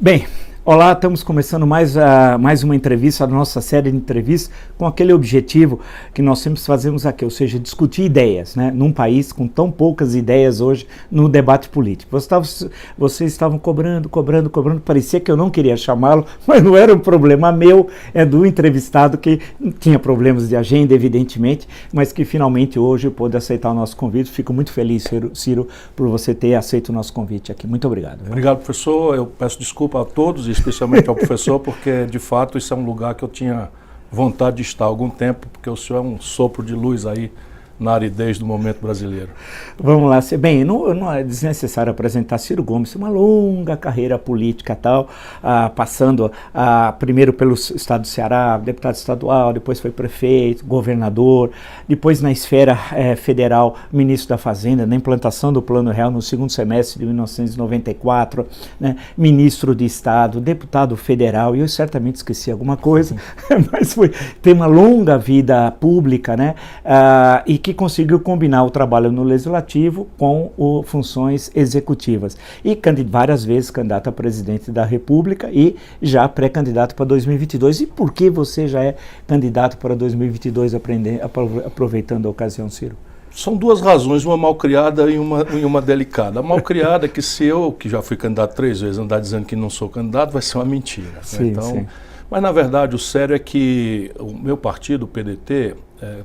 Bem, olá, estamos começando mais uma entrevista, a nossa série de entrevistas, com aquele objetivo que nós sempre fazemos aqui, ou seja, discutir ideias, né? Num país com tão poucas ideias hoje no debate político. Vocês estavam cobrando, parecia que eu não queria chamá-lo, mas não era um problema meu, é do entrevistado que tinha problemas de agenda, evidentemente, mas que finalmente hoje pôde aceitar o nosso convite. Fico muito feliz, Ciro, por você ter aceito o nosso convite aqui. Muito obrigado. Obrigado, professor. Eu peço desculpa a todos, especialmente ao professor, porque de fato isso é um lugar que eu tinha vontade de estar há algum tempo, porque o senhor é um sopro de luz aí na aridez do momento brasileiro. Vamos lá. Bem, não é desnecessário apresentar Ciro Gomes, uma longa carreira política tal, passando primeiro pelo estado do Ceará, deputado estadual, depois foi prefeito, governador, depois na esfera federal, ministro da Fazenda, na implantação do Plano Real no segundo semestre de 1994, né, ministro de Estado, deputado federal, e eu certamente esqueci alguma coisa, mas tem uma longa vida pública, né, e que conseguiu combinar o trabalho no legislativo com funções executivas. E várias vezes candidato a presidente da República e já pré-candidato para 2022. E por que você já é candidato para 2022, aproveitando a ocasião, Ciro? São duas razões, uma mal criada e uma delicada. A mal criada é que se eu, que já fui candidato 3 vezes, andar dizendo que não sou candidato, vai ser uma mentira. Sim, né? Então, sim. Mas na verdade o sério é que o meu partido, o PDT,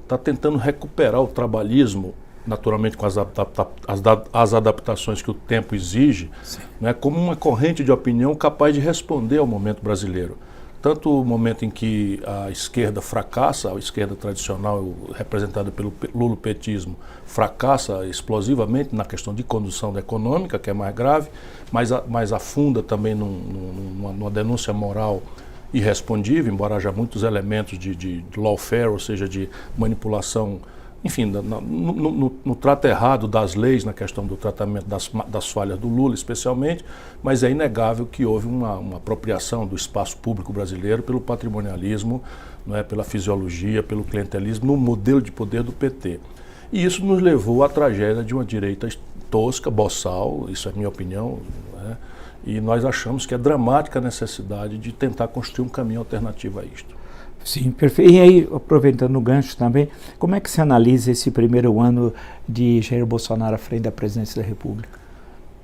está tentando recuperar o trabalhismo, naturalmente com as adaptações que o tempo exige, né, como uma corrente de opinião capaz de responder ao momento brasileiro. Tanto o momento em que a esquerda fracassa, a esquerda tradicional representada pelo lulopetismo fracassa explosivamente na questão de condução econômica, que é mais grave, mas afunda também numa denúncia moral irrespondível, embora haja muitos elementos de lawfare, ou seja, de manipulação, enfim, no trato errado das leis, na questão do tratamento das falhas do Lula, especialmente, mas é inegável que houve uma apropriação do espaço público brasileiro pelo patrimonialismo, não é, pela fisiologia, pelo clientelismo, no modelo de poder do PT. E isso nos levou à tragédia de uma direita tosca, boçal, isso é minha opinião, né? E nós achamos que é dramática a necessidade de tentar construir um caminho alternativo a isto. Sim, perfeito. E aí, aproveitando o gancho também, como é que se analisa esse primeiro ano de Jair Bolsonaro à frente da presidência da República?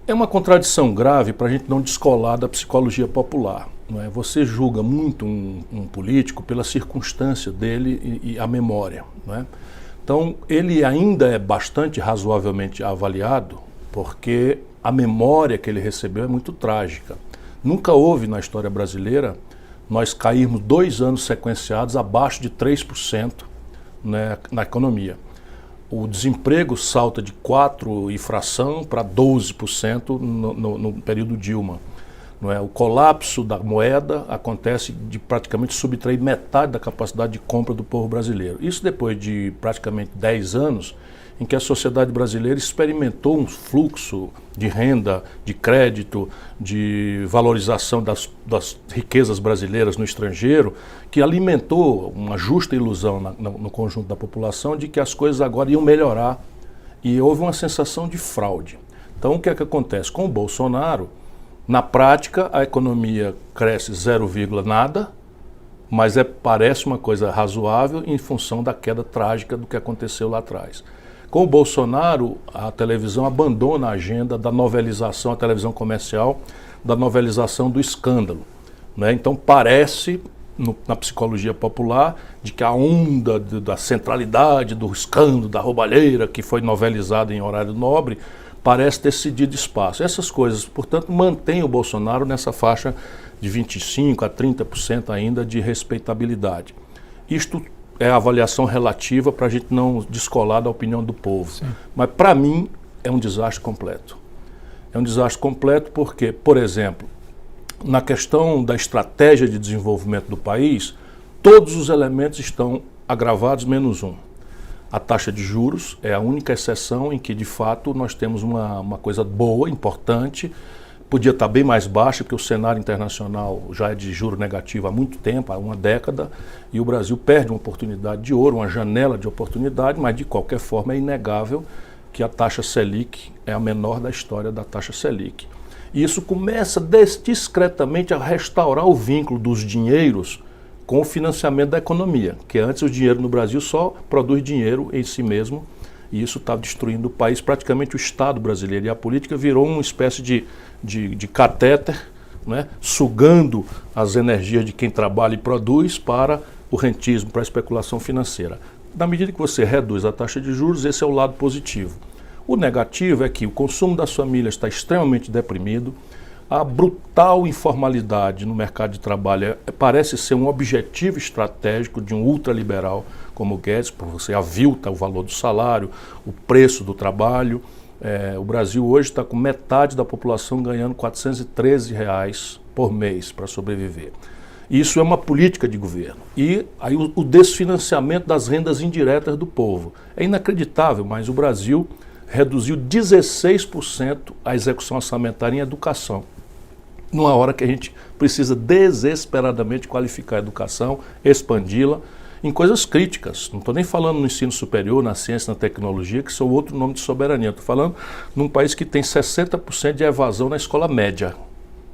É uma contradição grave para a gente não descolar da psicologia popular. Não é? Você julga muito um político pela circunstância dele e a memória. Não é? Então, ele ainda é bastante razoavelmente avaliado porque a memória que ele recebeu é muito trágica. Nunca houve na história brasileira nós cairmos 2 anos sequenciados abaixo de 3%, né, na economia. O desemprego salta de 4 e fração para 12% no período Dilma. Não é? O colapso da moeda acontece de praticamente subtrair metade da capacidade de compra do povo brasileiro. Isso depois de praticamente 10 anos em que a sociedade brasileira experimentou um fluxo de renda, de crédito, de valorização das riquezas brasileiras no estrangeiro, que alimentou uma justa ilusão no conjunto da população de que as coisas agora iam melhorar, e houve uma sensação de fraude. Então o que é que acontece? Com o Bolsonaro, na prática a economia cresce 0, nada, mas parece uma coisa razoável em função da queda trágica do que aconteceu lá atrás. Com o Bolsonaro, a televisão abandona a agenda da novelização, a televisão comercial, da novelização do escândalo. Né? Então parece, na psicologia popular, de que a onda da centralidade, do escândalo, da roubalheira, que foi novelizada em horário nobre, parece ter cedido espaço. Essas coisas, portanto, mantêm o Bolsonaro nessa faixa de 25% a 30% ainda de respeitabilidade. Isto é a avaliação relativa para a gente não descolar da opinião do povo. Sim. Mas para mim é um desastre completo. É um desastre completo porque, por exemplo, na questão da estratégia de desenvolvimento do país, todos os elementos estão agravados menos um. A taxa de juros é a única exceção em que, de fato, nós temos uma coisa boa, importante. Podia estar bem mais baixa, porque o cenário internacional já é de juro negativo há muito tempo, há uma década, e o Brasil perde uma oportunidade de ouro, uma janela de oportunidade, mas de qualquer forma é inegável que a taxa Selic é a menor da história da taxa Selic. E isso começa discretamente a restaurar o vínculo dos dinheiros com o financiamento da economia, que antes o dinheiro no Brasil só produz dinheiro em si mesmo, e isso está destruindo o país, praticamente o Estado brasileiro. E a política virou uma espécie de catéter, né, sugando as energias de quem trabalha e produz para o rentismo, para a especulação financeira. Na medida que você reduz a taxa de juros, esse é o lado positivo. O negativo é que o consumo das famílias está extremamente deprimido, a brutal informalidade no mercado de trabalho parece ser um objetivo estratégico de um ultraliberal como o Guedes, porque você avilta o valor do salário, o preço do trabalho. O Brasil hoje está com metade da população ganhando R$413 por mês para sobreviver. Isso é uma política de governo. E aí o desfinanciamento das rendas indiretas do povo. É inacreditável, mas o Brasil reduziu 16% a execução orçamentária em educação, numa hora que a gente precisa desesperadamente qualificar a educação, expandi-la em coisas críticas. Não estou nem falando no ensino superior, na ciência, na tecnologia, que são outro nome de soberania. Estou falando num país que tem 60% de evasão na escola média,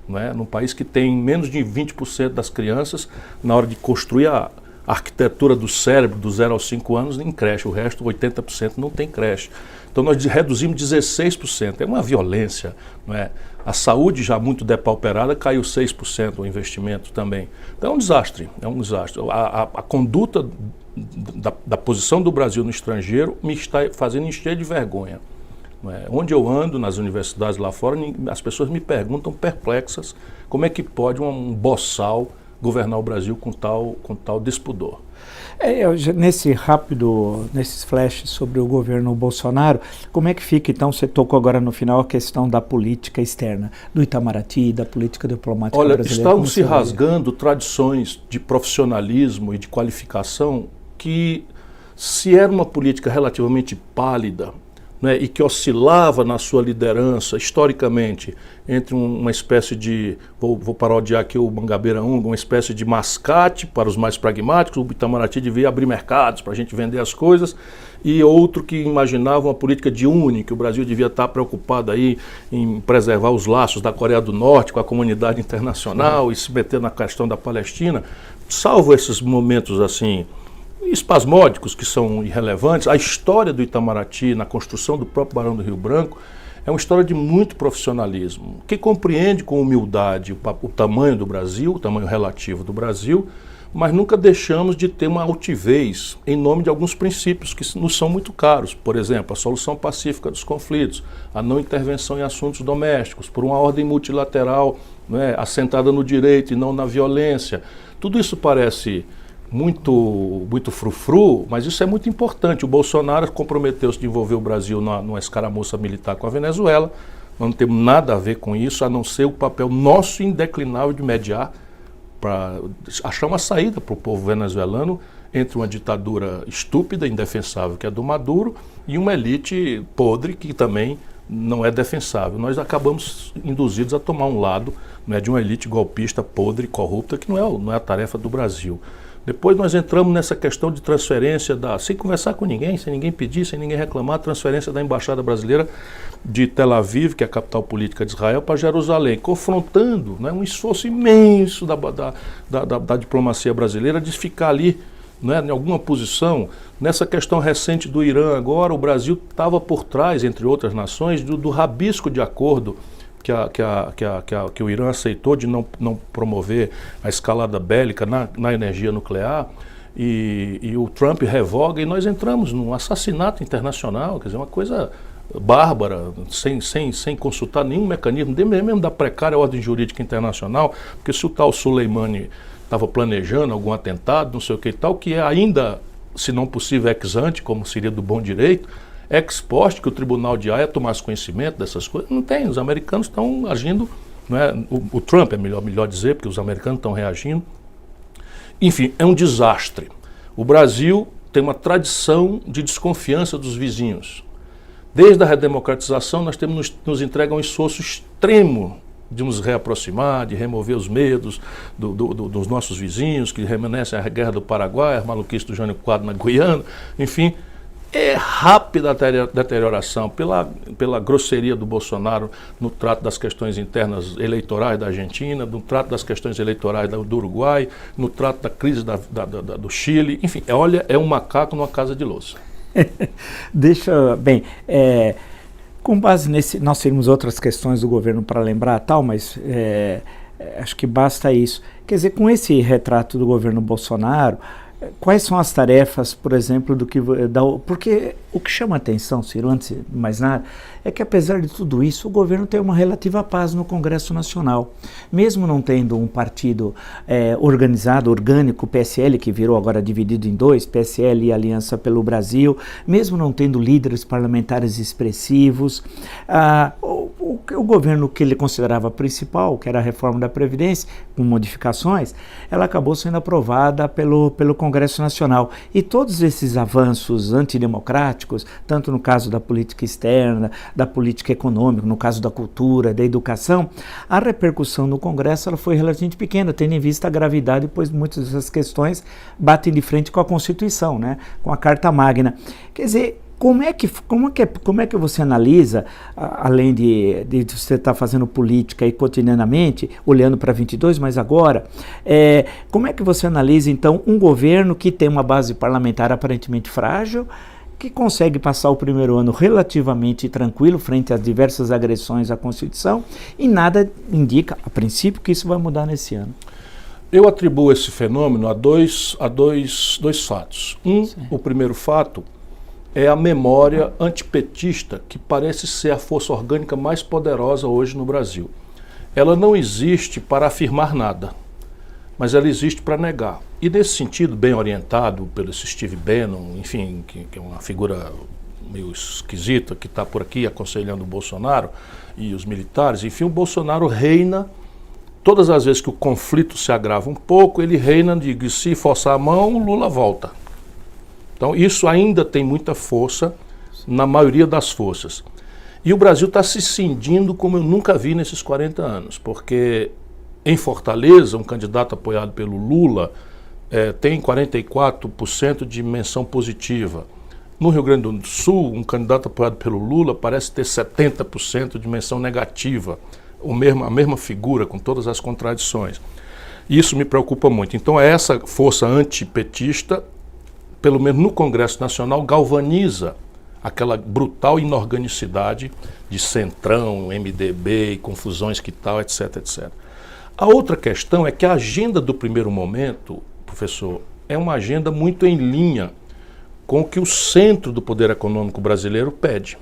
não é? Num país que tem menos de 20% das crianças, na hora de construir a arquitetura do cérebro do 0 aos 5 anos, em creche. O resto, 80%, não tem creche. Então nós reduzimos 16%. É uma violência, não é? A saúde, já muito depauperada, caiu 6% o investimento também. Então é um desastre, é um desastre. A conduta da posição do Brasil no estrangeiro me está fazendo encher de vergonha. Não é? Onde eu ando, nas universidades lá fora, as pessoas me perguntam perplexas como é que pode um boçal governar o Brasil com tal despudor. Nesses flashes sobre o governo Bolsonaro, como é que fica, então, você tocou agora no final a questão da política externa, do Itamaraty, da política diplomática brasileira? Olha, estão se rasgando tradições de profissionalismo e de qualificação que, se era uma política relativamente pálida, né, e que oscilava na sua liderança, historicamente, entre uma espécie de, vou parodiar aqui o Mangabeira Unga, uma espécie de mascate para os mais pragmáticos, o Itamaraty devia abrir mercados para a gente vender as coisas, e outro que imaginava uma política de une, que o Brasil devia estar preocupado aí em preservar os laços da Coreia do Norte com a comunidade internacional e se meter na questão da Palestina. Salvo esses momentos assim espasmódicos, que são irrelevantes, a história do Itamaraty na construção do próprio Barão do Rio Branco é uma história de muito profissionalismo, que compreende com humildade o tamanho do Brasil, o tamanho relativo do Brasil, mas nunca deixamos de ter uma altivez em nome de alguns princípios que nos são muito caros. Por exemplo, a solução pacífica dos conflitos, a não intervenção em assuntos domésticos, por uma ordem multilateral, né, assentada no direito e não na violência. Tudo isso parece muito frufru, mas isso é muito importante. O Bolsonaro comprometeu-se de envolver o Brasil numa escaramuça militar com a Venezuela. Nós não temos nada a ver com isso, a não ser o papel nosso indeclinável de mediar para achar uma saída para o povo venezuelano entre uma ditadura estúpida, indefensável, que é do Maduro, e uma elite podre que também não é defensável. Nós acabamos induzidos a tomar um lado, né, de uma elite golpista, podre, corrupta, que não é a tarefa do Brasil. Depois nós entramos nessa questão de transferência, sem conversar com ninguém, sem ninguém pedir, sem ninguém reclamar, transferência da Embaixada Brasileira de Tel Aviv, que é a capital política de Israel, para Jerusalém, confrontando, né, um esforço imenso da diplomacia brasileira de ficar ali, né, em alguma posição. Nessa questão recente do Irã agora, o Brasil estava por trás, entre outras nações, do rabisco de acordo que o Irã aceitou de não promover a escalada bélica na energia nuclear, e o Trump revoga, e nós entramos num assassinato internacional, quer dizer, uma coisa bárbara, sem consultar nenhum mecanismo, mesmo da precária ordem jurídica internacional, porque se o tal Soleimani estava planejando algum atentado, não sei o que e tal, que é ainda, se não possível, ex ante, como seria do bom direito, ex post, que o Tribunal de Haia tomasse conhecimento dessas coisas. Não tem, os americanos estão agindo, não é? O Trump é melhor dizer, porque os americanos estão reagindo. Enfim, é um desastre. O Brasil tem uma tradição de desconfiança dos vizinhos. Desde a redemocratização, nós temos nos entregue um esforço extremo de nos reaproximar, de remover os medos dos nossos vizinhos, que reminiscem a Guerra do Paraguai, a maluquice do Jânio Quadros na Guiana, enfim. É rápida a deterioração pela grosseria do Bolsonaro no trato das questões internas eleitorais da Argentina, no trato das questões eleitorais do Uruguai, no trato da crise do Chile. Enfim, olha, é um macaco numa casa de louça. Com base nesse, nós temos outras questões do governo para lembrar tal, mas acho que basta isso. Quer dizer, com esse retrato do governo Bolsonaro, quais são as tarefas, por exemplo, porque o que chama a atenção, Ciro, antes de mais nada, é que apesar de tudo isso, o governo tem uma relativa paz no Congresso Nacional. Mesmo não tendo um partido organizado, orgânico, PSL, que virou agora dividido em dois, PSL e Aliança pelo Brasil, mesmo não tendo líderes parlamentares expressivos, o governo que ele considerava principal, que era a reforma da Previdência, com modificações, ela acabou sendo aprovada pelo Congresso Nacional. E todos esses avanços antidemocráticos, tanto no caso da política externa, da política econômica, no caso da cultura, da educação, a repercussão no Congresso ela foi relativamente pequena, tendo em vista a gravidade, pois muitas dessas questões batem de frente com a Constituição, né, com a Carta Magna. Quer dizer, como é que você analisa, além de você estar fazendo política aí cotidianamente, olhando para 22, mas agora, como é que você analisa, então, um governo que tem uma base parlamentar aparentemente frágil, que consegue passar o primeiro ano relativamente tranquilo frente às diversas agressões à Constituição, e nada indica, a princípio, que isso vai mudar nesse ano? Eu atribuo esse fenômeno a dois fatos. O primeiro fato é a memória antipetista, que parece ser a força orgânica mais poderosa hoje no Brasil. Ela não existe para afirmar nada, mas ela existe para negar. E nesse sentido, bem orientado pelo Steve Bannon, enfim, que é uma figura meio esquisita, que está por aqui aconselhando o Bolsonaro e os militares, enfim, o Bolsonaro reina, todas as vezes que o conflito se agrava um pouco, ele reina de se forçar a mão, o Lula volta. Então isso ainda tem muita força na maioria das forças. E o Brasil está se cindindo como eu nunca vi nesses 40 anos, porque em Fortaleza, um candidato apoiado pelo Lula tem 44% de menção positiva. No Rio Grande do Sul, um candidato apoiado pelo Lula parece ter 70% de menção negativa, a mesma figura, com todas as contradições. Isso me preocupa muito. Então essa força antipetista, pelo menos no Congresso Nacional, galvaniza aquela brutal inorganicidade de Centrão, MDB, confusões que tal, etc, etc. A outra questão é que a agenda do primeiro momento, professor, é uma agenda muito em linha com o que o centro do poder econômico brasileiro pede.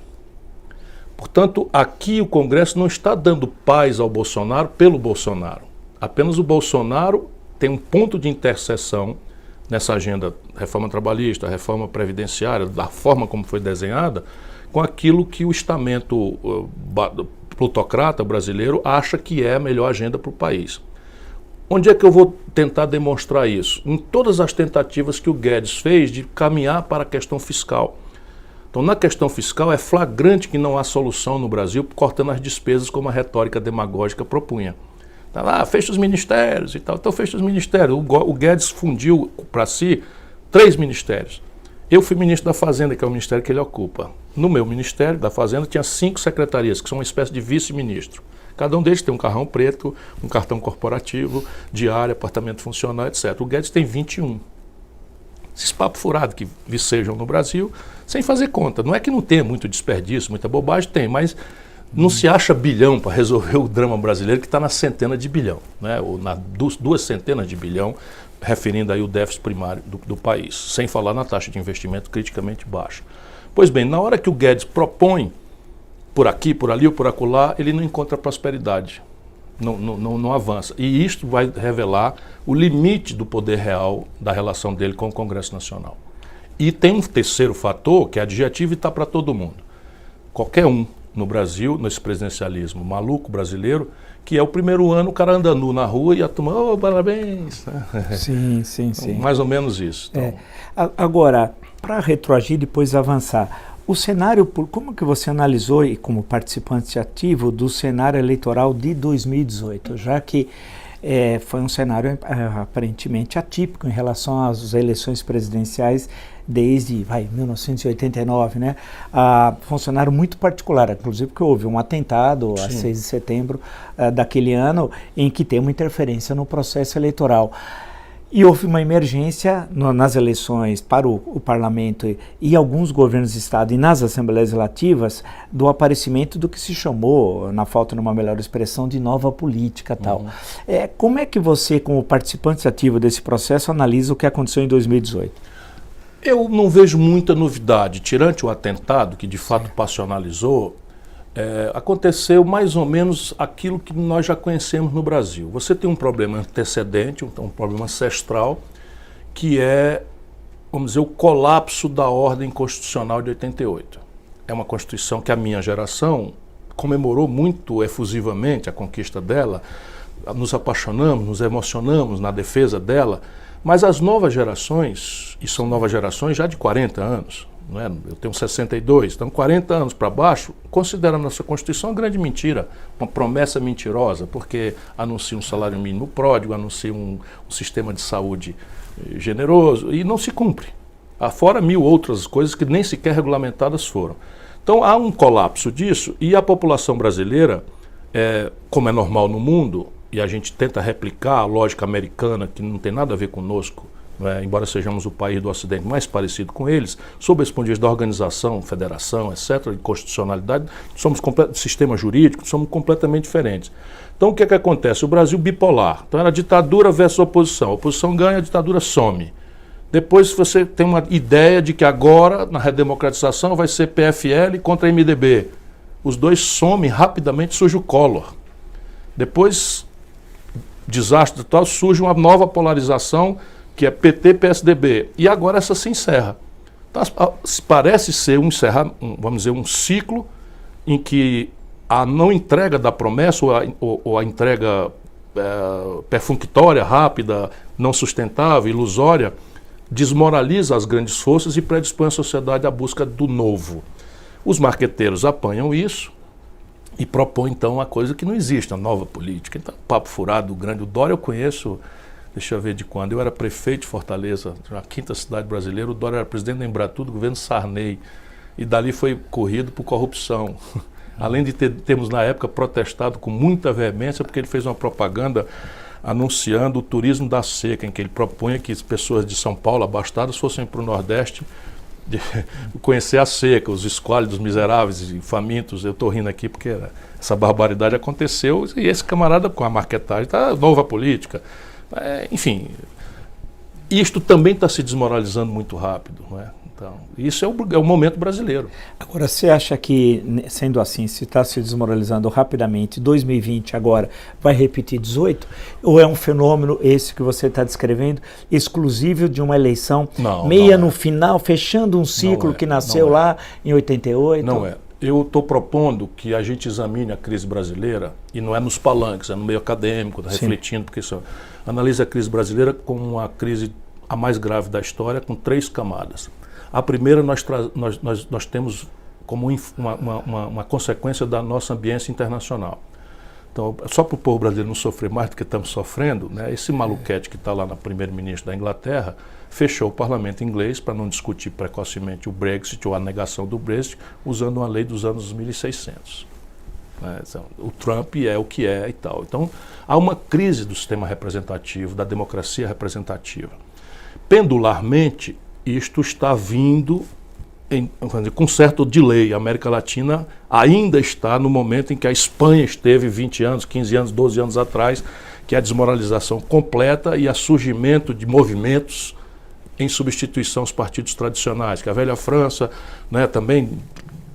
Portanto, aqui o Congresso não está dando paz ao Bolsonaro pelo Bolsonaro. Apenas o Bolsonaro tem um ponto de interseção nessa agenda, reforma trabalhista, reforma previdenciária, da forma como foi desenhada, com aquilo que o estamento plutocrata brasileiro acha que é a melhor agenda para o país. Onde é que eu vou tentar demonstrar isso? Em todas as tentativas que o Guedes fez de caminhar para a questão fiscal. Então, na questão fiscal, é flagrante que não há solução no Brasil cortando as despesas como a retórica demagógica propunha. Tá lá, fecha os ministérios e tal. Então, fecha os ministérios. O Guedes fundiu para si 3 ministérios. Eu fui ministro da Fazenda, que é o ministério que ele ocupa. No meu ministério da Fazenda tinha 5 secretarias, que são uma espécie de vice-ministro. Cada um deles tem um carrão preto, um cartão corporativo, diário, apartamento funcional, etc. O Guedes tem 21. Esses papos furados que vicejam no Brasil, sem fazer conta. Não é que não tenha muito desperdício, muita bobagem, tem, mas não se acha bilhão para resolver o drama brasileiro, que está na centena de bilhão, né? Ou na 2 centenas de bilhão, referindo aí o déficit primário do país, sem falar na taxa de investimento criticamente baixa. Pois bem, na hora que o Guedes propõe por aqui, por ali ou por acolá, ele não encontra prosperidade, não avança. E isto vai revelar o limite do poder real da relação dele com o Congresso Nacional. E tem um terceiro fator, que é adjetivo e está para todo mundo. Qualquer um no Brasil, nesse presidencialismo maluco brasileiro, que é o primeiro ano, o cara anda nu na rua e a turma, parabéns. Sim. Mais ou menos isso. Então. Agora, para retroagir e depois avançar, o cenário, como que você analisou, e como participante ativo, do cenário eleitoral de 2018, já que foi um cenário aparentemente atípico em relação às eleições presidenciais desde 1989, né? Foi um cenário muito particular, inclusive porque houve um atentado a 6 de setembro daquele ano, em que tem uma interferência no processo eleitoral. E houve uma emergência nas eleições para o parlamento e alguns governos de estado e nas assembleias legislativas do aparecimento do que se chamou, na falta de uma melhor expressão, de nova política tal. Como é que você, como participante ativo desse processo, analisa o que aconteceu em 2018? Eu não vejo muita novidade. Tirante o atentado, que de fato passionalizou, aconteceu mais ou menos aquilo que nós já conhecemos no Brasil. Você tem um problema antecedente, um problema ancestral, que é, vamos dizer, o colapso da ordem constitucional de 88. É uma Constituição que a minha geração comemorou muito efusivamente a conquista dela, nos apaixonamos, nos emocionamos na defesa dela, mas as novas gerações, e são novas gerações já de 40 anos, não é? Eu tenho 62, então 40 anos para baixo, considera a nossa Constituição uma grande mentira, uma promessa mentirosa, porque anuncia um salário mínimo pródigo, anuncia um sistema de saúde generoso, e não se cumpre. Fora 1000 outras coisas que nem sequer regulamentadas foram. Então há um colapso disso, e a população brasileira, como é normal no mundo, e a gente tenta replicar a lógica americana, que não tem nada a ver conosco, embora sejamos o país do Ocidente mais parecido com eles, sob esse ponto de vista da organização, federação, etc., de constitucionalidade, somos sistema jurídico, somos completamente diferentes. Então o que é que acontece? O Brasil bipolar. Então era ditadura versus oposição. A oposição ganha, a ditadura some. Depois você tem uma ideia de que agora, na redemocratização, vai ser PFL contra MDB. Os dois somem, rapidamente surge o Collor. Depois, desastre tal, surge uma nova polarização, que é PT-PSDB, e agora essa se encerra. Então, parece ser vamos dizer, um ciclo em que a não entrega da promessa ou a entrega perfunctória, rápida, não sustentável, ilusória, desmoraliza as grandes forças e predispõe a sociedade à busca do novo. Os marqueteiros apanham isso e propõem, então, uma coisa que não existe, a nova política. Então, papo furado, grande. O Dória eu conheço, deixa eu ver de quando. Eu era prefeito de Fortaleza, a quinta cidade brasileira. O Dória era presidente da Embratur do governo Sarney. E dali foi corrido por corrupção. Além de termos, na época, protestado com muita veemência, porque ele fez uma propaganda anunciando o turismo da seca, em que ele propunha que as pessoas de São Paulo, abastadas, fossem para o Nordeste conhecer a seca, os esquálidos miseráveis e famintos. Eu estou rindo aqui porque essa barbaridade aconteceu e esse camarada com a marquetagem está nova política. Enfim, isto também está se desmoralizando muito rápido, não é? Então, isso é o momento brasileiro. Agora, você acha que, sendo assim, se está se desmoralizando rapidamente, 2020 agora vai repetir 18? Ou é um fenômeno esse que você está descrevendo, exclusivo de uma eleição no final, fechando um ciclo que nasceu lá em 88? Não é. Eu estou propondo que a gente examine a crise brasileira, e não é nos palanques, é no meio acadêmico, refletindo, porque isso analisa a crise brasileira como uma crise a mais grave da história, com 3 camadas. A primeira nós temos como uma consequência da nossa ambiência internacional. Então, só para o povo brasileiro não sofrer mais do que estamos sofrendo, né, esse maluquete que está lá na primeiro-ministro da Inglaterra fechou o parlamento inglês para não discutir precocemente o Brexit ou a negação do Brexit, usando uma lei dos anos 1600. Então, o Trump é o que é e tal. Então, há uma crise do sistema representativo, da democracia representativa. Pendularmente, isto está vindo com certo delay. A América Latina ainda está no momento em que a Espanha esteve 20 anos, 15 anos, 12 anos atrás, que é a desmoralização completa e o surgimento de movimentos em substituição aos partidos tradicionais, que a velha França, né, também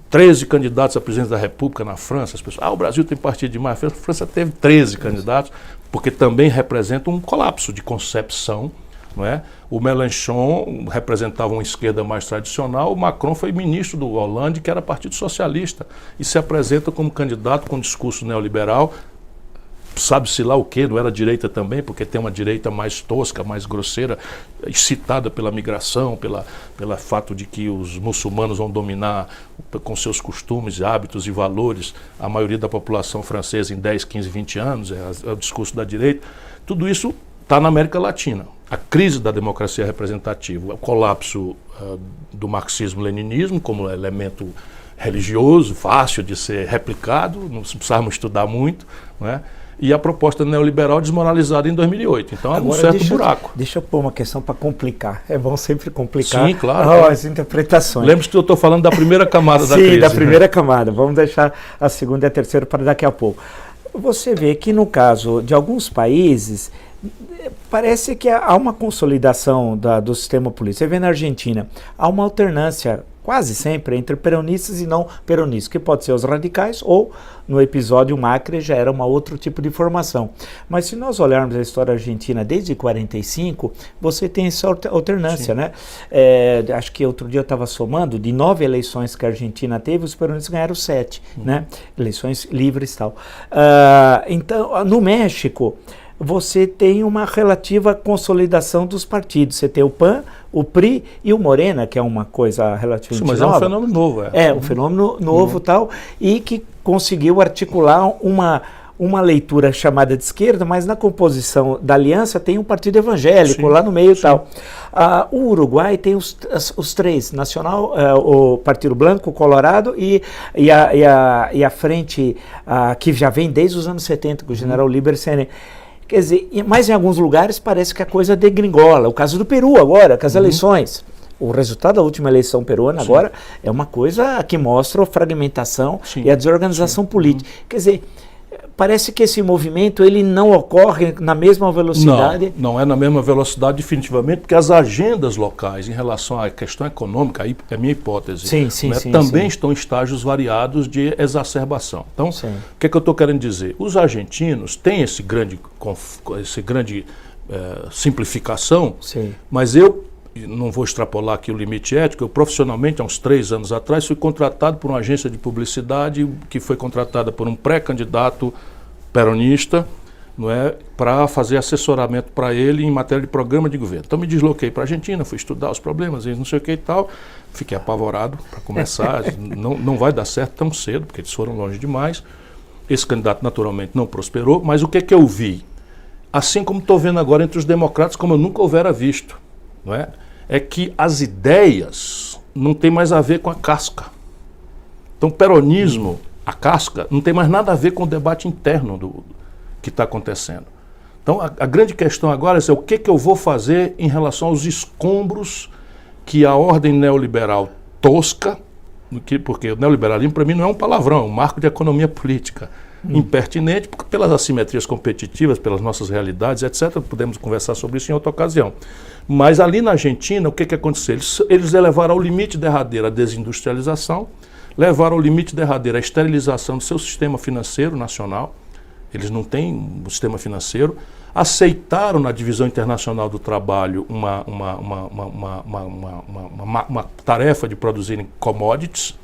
13 candidatos a presidente da República na França. As pessoas, o Brasil tem partido demais. A França teve 13 candidatos, porque também representa um colapso de concepção. Não é? O Mélenchon representava uma esquerda mais tradicional, o Macron foi ministro do Hollande, que era partido socialista, e se apresenta como candidato com discurso neoliberal, sabe-se lá o quê, não era direita também, porque tem uma direita mais tosca, mais grosseira, excitada pela migração, pelo fato de que os muçulmanos vão dominar com seus costumes, hábitos e valores a maioria da população francesa em 10, 15, 20 anos, é o discurso da direita. Tudo isso está na América Latina. A crise da democracia representativa, o colapso do marxismo-leninismo como elemento religioso, fácil de ser replicado, não precisávamos estudar muito, né? E a proposta neoliberal desmoralizada em 2008. Então é um certo buraco. Deixa eu pôr uma questão para complicar. É bom sempre complicar. Sim, claro. As interpretações. Lembre-se que eu estou falando da primeira camada da crise. Sim, da primeira camada. Vamos deixar a segunda e a terceira para daqui a pouco. Você vê que no caso de alguns países, parece que há uma consolidação do sistema político. Você vê na Argentina, há uma alternância quase sempre entre peronistas e não peronistas, que pode ser os radicais ou, no episódio Macri, já era um outro tipo de formação. Mas se nós olharmos a história argentina desde 1945, você tem essa alternância, né? Acho que outro dia eu estava somando, de 9 eleições que a Argentina teve, os peronistas ganharam 7, né? Eleições livres e tal. Então, no México, você tem uma relativa consolidação dos partidos. Você tem o PAN, o PRI e o Morena, que é uma coisa relativamente nova. Mas é um fenômeno novo. É um fenômeno novo tal, e que conseguiu articular uma leitura chamada de esquerda, mas na composição da aliança tem um partido evangélico lá no meio e tal. O Uruguai tem os três, Nacional, o Partido Branco, Colorado e a frente que já vem desde os anos 70, com o general Libercene. Quer dizer, mas em alguns lugares parece que a coisa degringola. O caso do Peru agora, com as eleições. O resultado da última eleição peruana agora é uma coisa que mostra a fragmentação e a desorganização política. Quer dizer, parece que esse movimento ele não ocorre na mesma velocidade. Não é na mesma velocidade definitivamente, porque as agendas locais em relação à questão econômica, aí é a minha hipótese, também estão em estágios variados de exacerbação. Então, o que é que eu estou querendo dizer? Os argentinos têm esse grande simplificação, mas eu não vou extrapolar aqui o limite ético, eu profissionalmente, há uns 3 anos atrás, fui contratado por uma agência de publicidade que foi contratada por um pré-candidato peronista, não é, para fazer assessoramento para ele em matéria de programa de governo. Então me desloquei para a Argentina, fui estudar os problemas, não sei o que e tal, fiquei apavorado para começar, não vai dar certo tão cedo, porque eles foram longe demais. Esse candidato naturalmente não prosperou, mas o que é que eu vi? Assim como estou vendo agora entre os democratas, como eu nunca houvera visto, não é? É que as ideias não tem mais a ver com a casca. Então, o peronismo, a casca, não tem mais nada a ver com o debate interno do que está acontecendo. Então, a grande questão agora é o que eu vou fazer em relação aos escombros que a ordem neoliberal tosca, porque o neoliberalismo, para mim, não é um palavrão, é um marco de economia política impertinente, pelas assimetrias competitivas, pelas nossas realidades, etc. Podemos conversar sobre isso em outra ocasião. Mas ali na Argentina, o que aconteceu? Eles levaram ao limite derradeiro a desindustrialização, levaram ao limite derradeiro a esterilização do seu sistema financeiro nacional. Eles não têm um sistema financeiro. Aceitaram na divisão internacional do trabalho uma tarefa de produzirem commodities,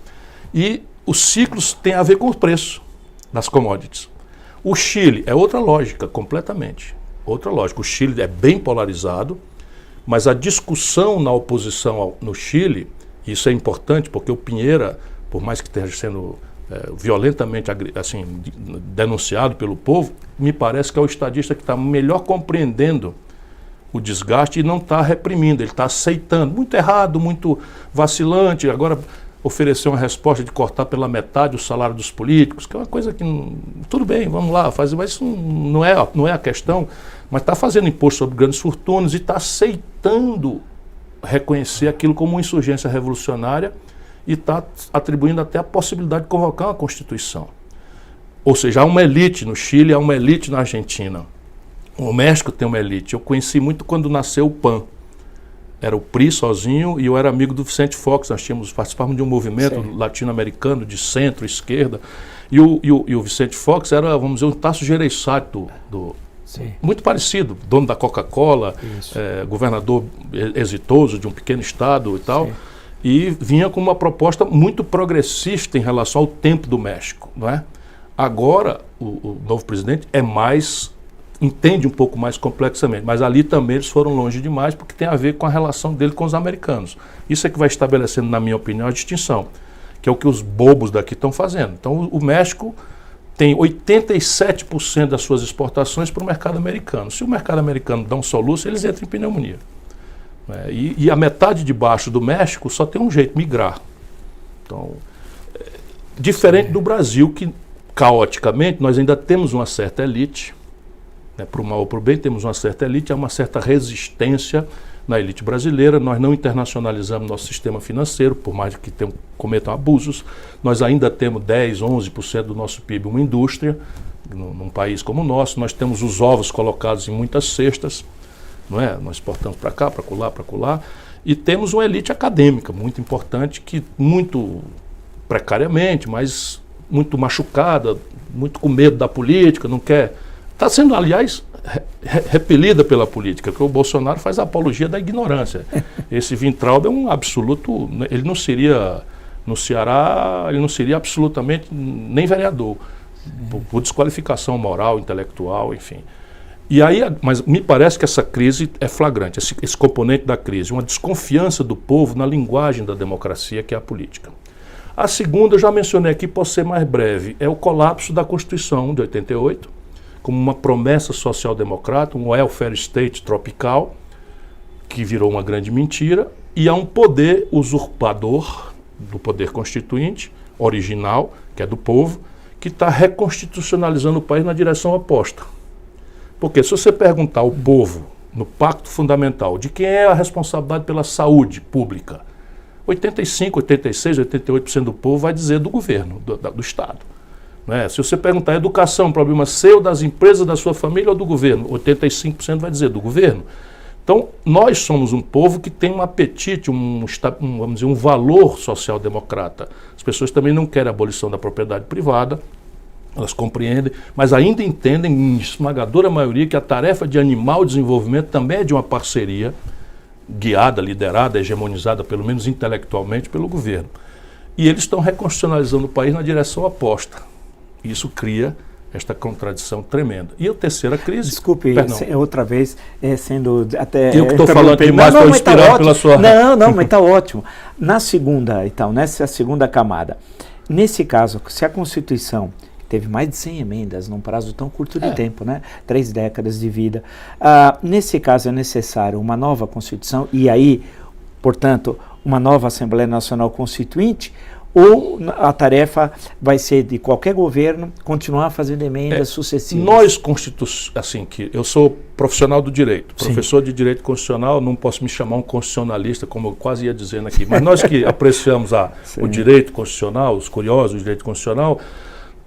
e os ciclos têm a ver com o preço das commodities. O Chile é outra lógica, completamente. Outra lógica. O Chile é bem polarizado, mas a discussão na oposição no Chile, isso é importante, porque o Piñera, por mais que esteja sendo violentamente assim, denunciado pelo povo, me parece que é o estadista que está melhor compreendendo o desgaste e não está reprimindo, ele está aceitando. Muito errado, muito vacilante. Agora ofereceu uma resposta de cortar pela metade o salário dos políticos, que é uma coisa que, tudo bem, vamos lá, fazer, mas isso não é a questão, mas está fazendo imposto sobre grandes fortunas e está aceitando reconhecer aquilo como uma insurgência revolucionária e está atribuindo até a possibilidade de convocar uma Constituição. Ou seja, há uma elite no Chile, há uma elite na Argentina. O México tem uma elite. Eu conheci muito quando nasceu o PAN. Era o PRI sozinho e eu era amigo do Vicente Fox. Nós participávamos de um movimento latino-americano de centro-esquerda. E o Vicente Fox era, vamos dizer, um Tasso Gereissati muito parecido, dono da Coca-Cola, governador exitoso de um pequeno estado e tal. E vinha com uma proposta muito progressista em relação ao tempo do México, não é? Agora, o novo presidente entende um pouco mais complexamente, mas ali também eles foram longe demais, porque tem a ver com a relação dele com os americanos. Isso é que vai estabelecendo, na minha opinião, a distinção, que é o que os bobos daqui estão fazendo. Então, o México tem 87% das suas exportações para o mercado americano. Se o mercado americano dá um soluço, eles entram em pneumonia. E a metade de baixo do México só tem um jeito, migrar. Então, diferente do Brasil, que caoticamente nós ainda temos uma certa elite, né, para o mal ou para o bem, temos uma certa elite, há uma certa resistência na elite brasileira. Nós não internacionalizamos nosso sistema financeiro, por mais que cometam abusos. Nós ainda temos 10, 11% do nosso PIB uma indústria, num país como o nosso. Nós temos os ovos colocados em muitas cestas, não é? Nós exportamos para cá, para colar, para colar. E temos uma elite acadêmica muito importante, que muito precariamente, mas muito machucada, muito com medo da política, não quer... Está sendo, aliás, repelida pela política, porque o Bolsonaro faz a apologia da ignorância. Esse Weintraub é um absoluto... Ele não seria, no Ceará, ele não seria absolutamente nem vereador, por desqualificação moral, intelectual, enfim. E aí, mas me parece que essa crise é flagrante, esse componente da crise, uma desconfiança do povo na linguagem da democracia, que é a política. A segunda, eu já mencionei aqui, posso ser mais breve, é o colapso da Constituição de 88, como uma promessa social-democrata, um welfare state tropical, que virou uma grande mentira, e há um poder usurpador do poder constituinte, original, que é do povo, que está reconstitucionalizando o país na direção oposta. Porque se você perguntar ao povo, no Pacto Fundamental, de quem é a responsabilidade pela saúde pública, 85, 86, 88% do povo vai dizer do governo, do Estado. Né? Se você perguntar educação, problema seu, das empresas, da sua família ou do governo, 85% vai dizer do governo. Então, nós somos um povo que tem um apetite, vamos dizer, um valor social-democrata. As pessoas também não querem a abolição da propriedade privada, elas compreendem, mas ainda entendem, em esmagadora maioria, que a tarefa de animar o desenvolvimento também é de uma parceria guiada, liderada, hegemonizada, pelo menos intelectualmente, pelo governo. E eles estão reconstitucionalizando o país na direção oposta. Isso cria esta contradição tremenda. E a terceira crise... Desculpe, outra vez, sendo até... Eu que estou falando demais, estou inspirado pela sua... Não, mas está ótimo. Na segunda, então, nessa segunda camada, nesse caso, se a Constituição teve mais de 100 emendas num prazo tão curto de tempo, né? 3 décadas de vida. Nesse caso é necessário uma nova Constituição e aí, portanto, uma nova Assembleia Nacional Constituinte, ou a tarefa vai ser de qualquer governo continuar fazendo emendas sucessivas? Nós, assim, que eu sou profissional do direito, professor de direito constitucional, não posso me chamar um constitucionalista, como eu quase ia dizendo aqui, mas nós que apreciamos o direito constitucional, os curiosos do direito constitucional,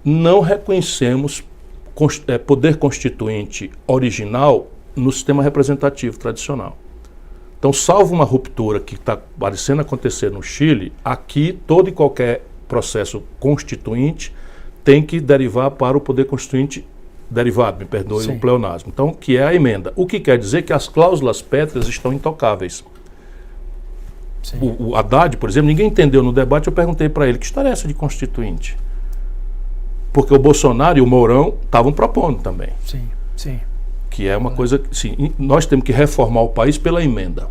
não reconhecemos poder constituinte original no sistema representativo tradicional. Então, salvo uma ruptura que está parecendo acontecer no Chile, aqui todo e qualquer processo constituinte tem que derivar para o poder constituinte derivado, me perdoe o pleonasmo. Então, que é a emenda. O que quer dizer que as cláusulas pétreas estão intocáveis. O Haddad, por exemplo, ninguém entendeu no debate, eu perguntei para ele, que história é essa de constituinte? Porque o Bolsonaro e o Mourão estavam propondo também. Sim. Que é uma coisa, sim, nós temos que reformar o país pela emenda.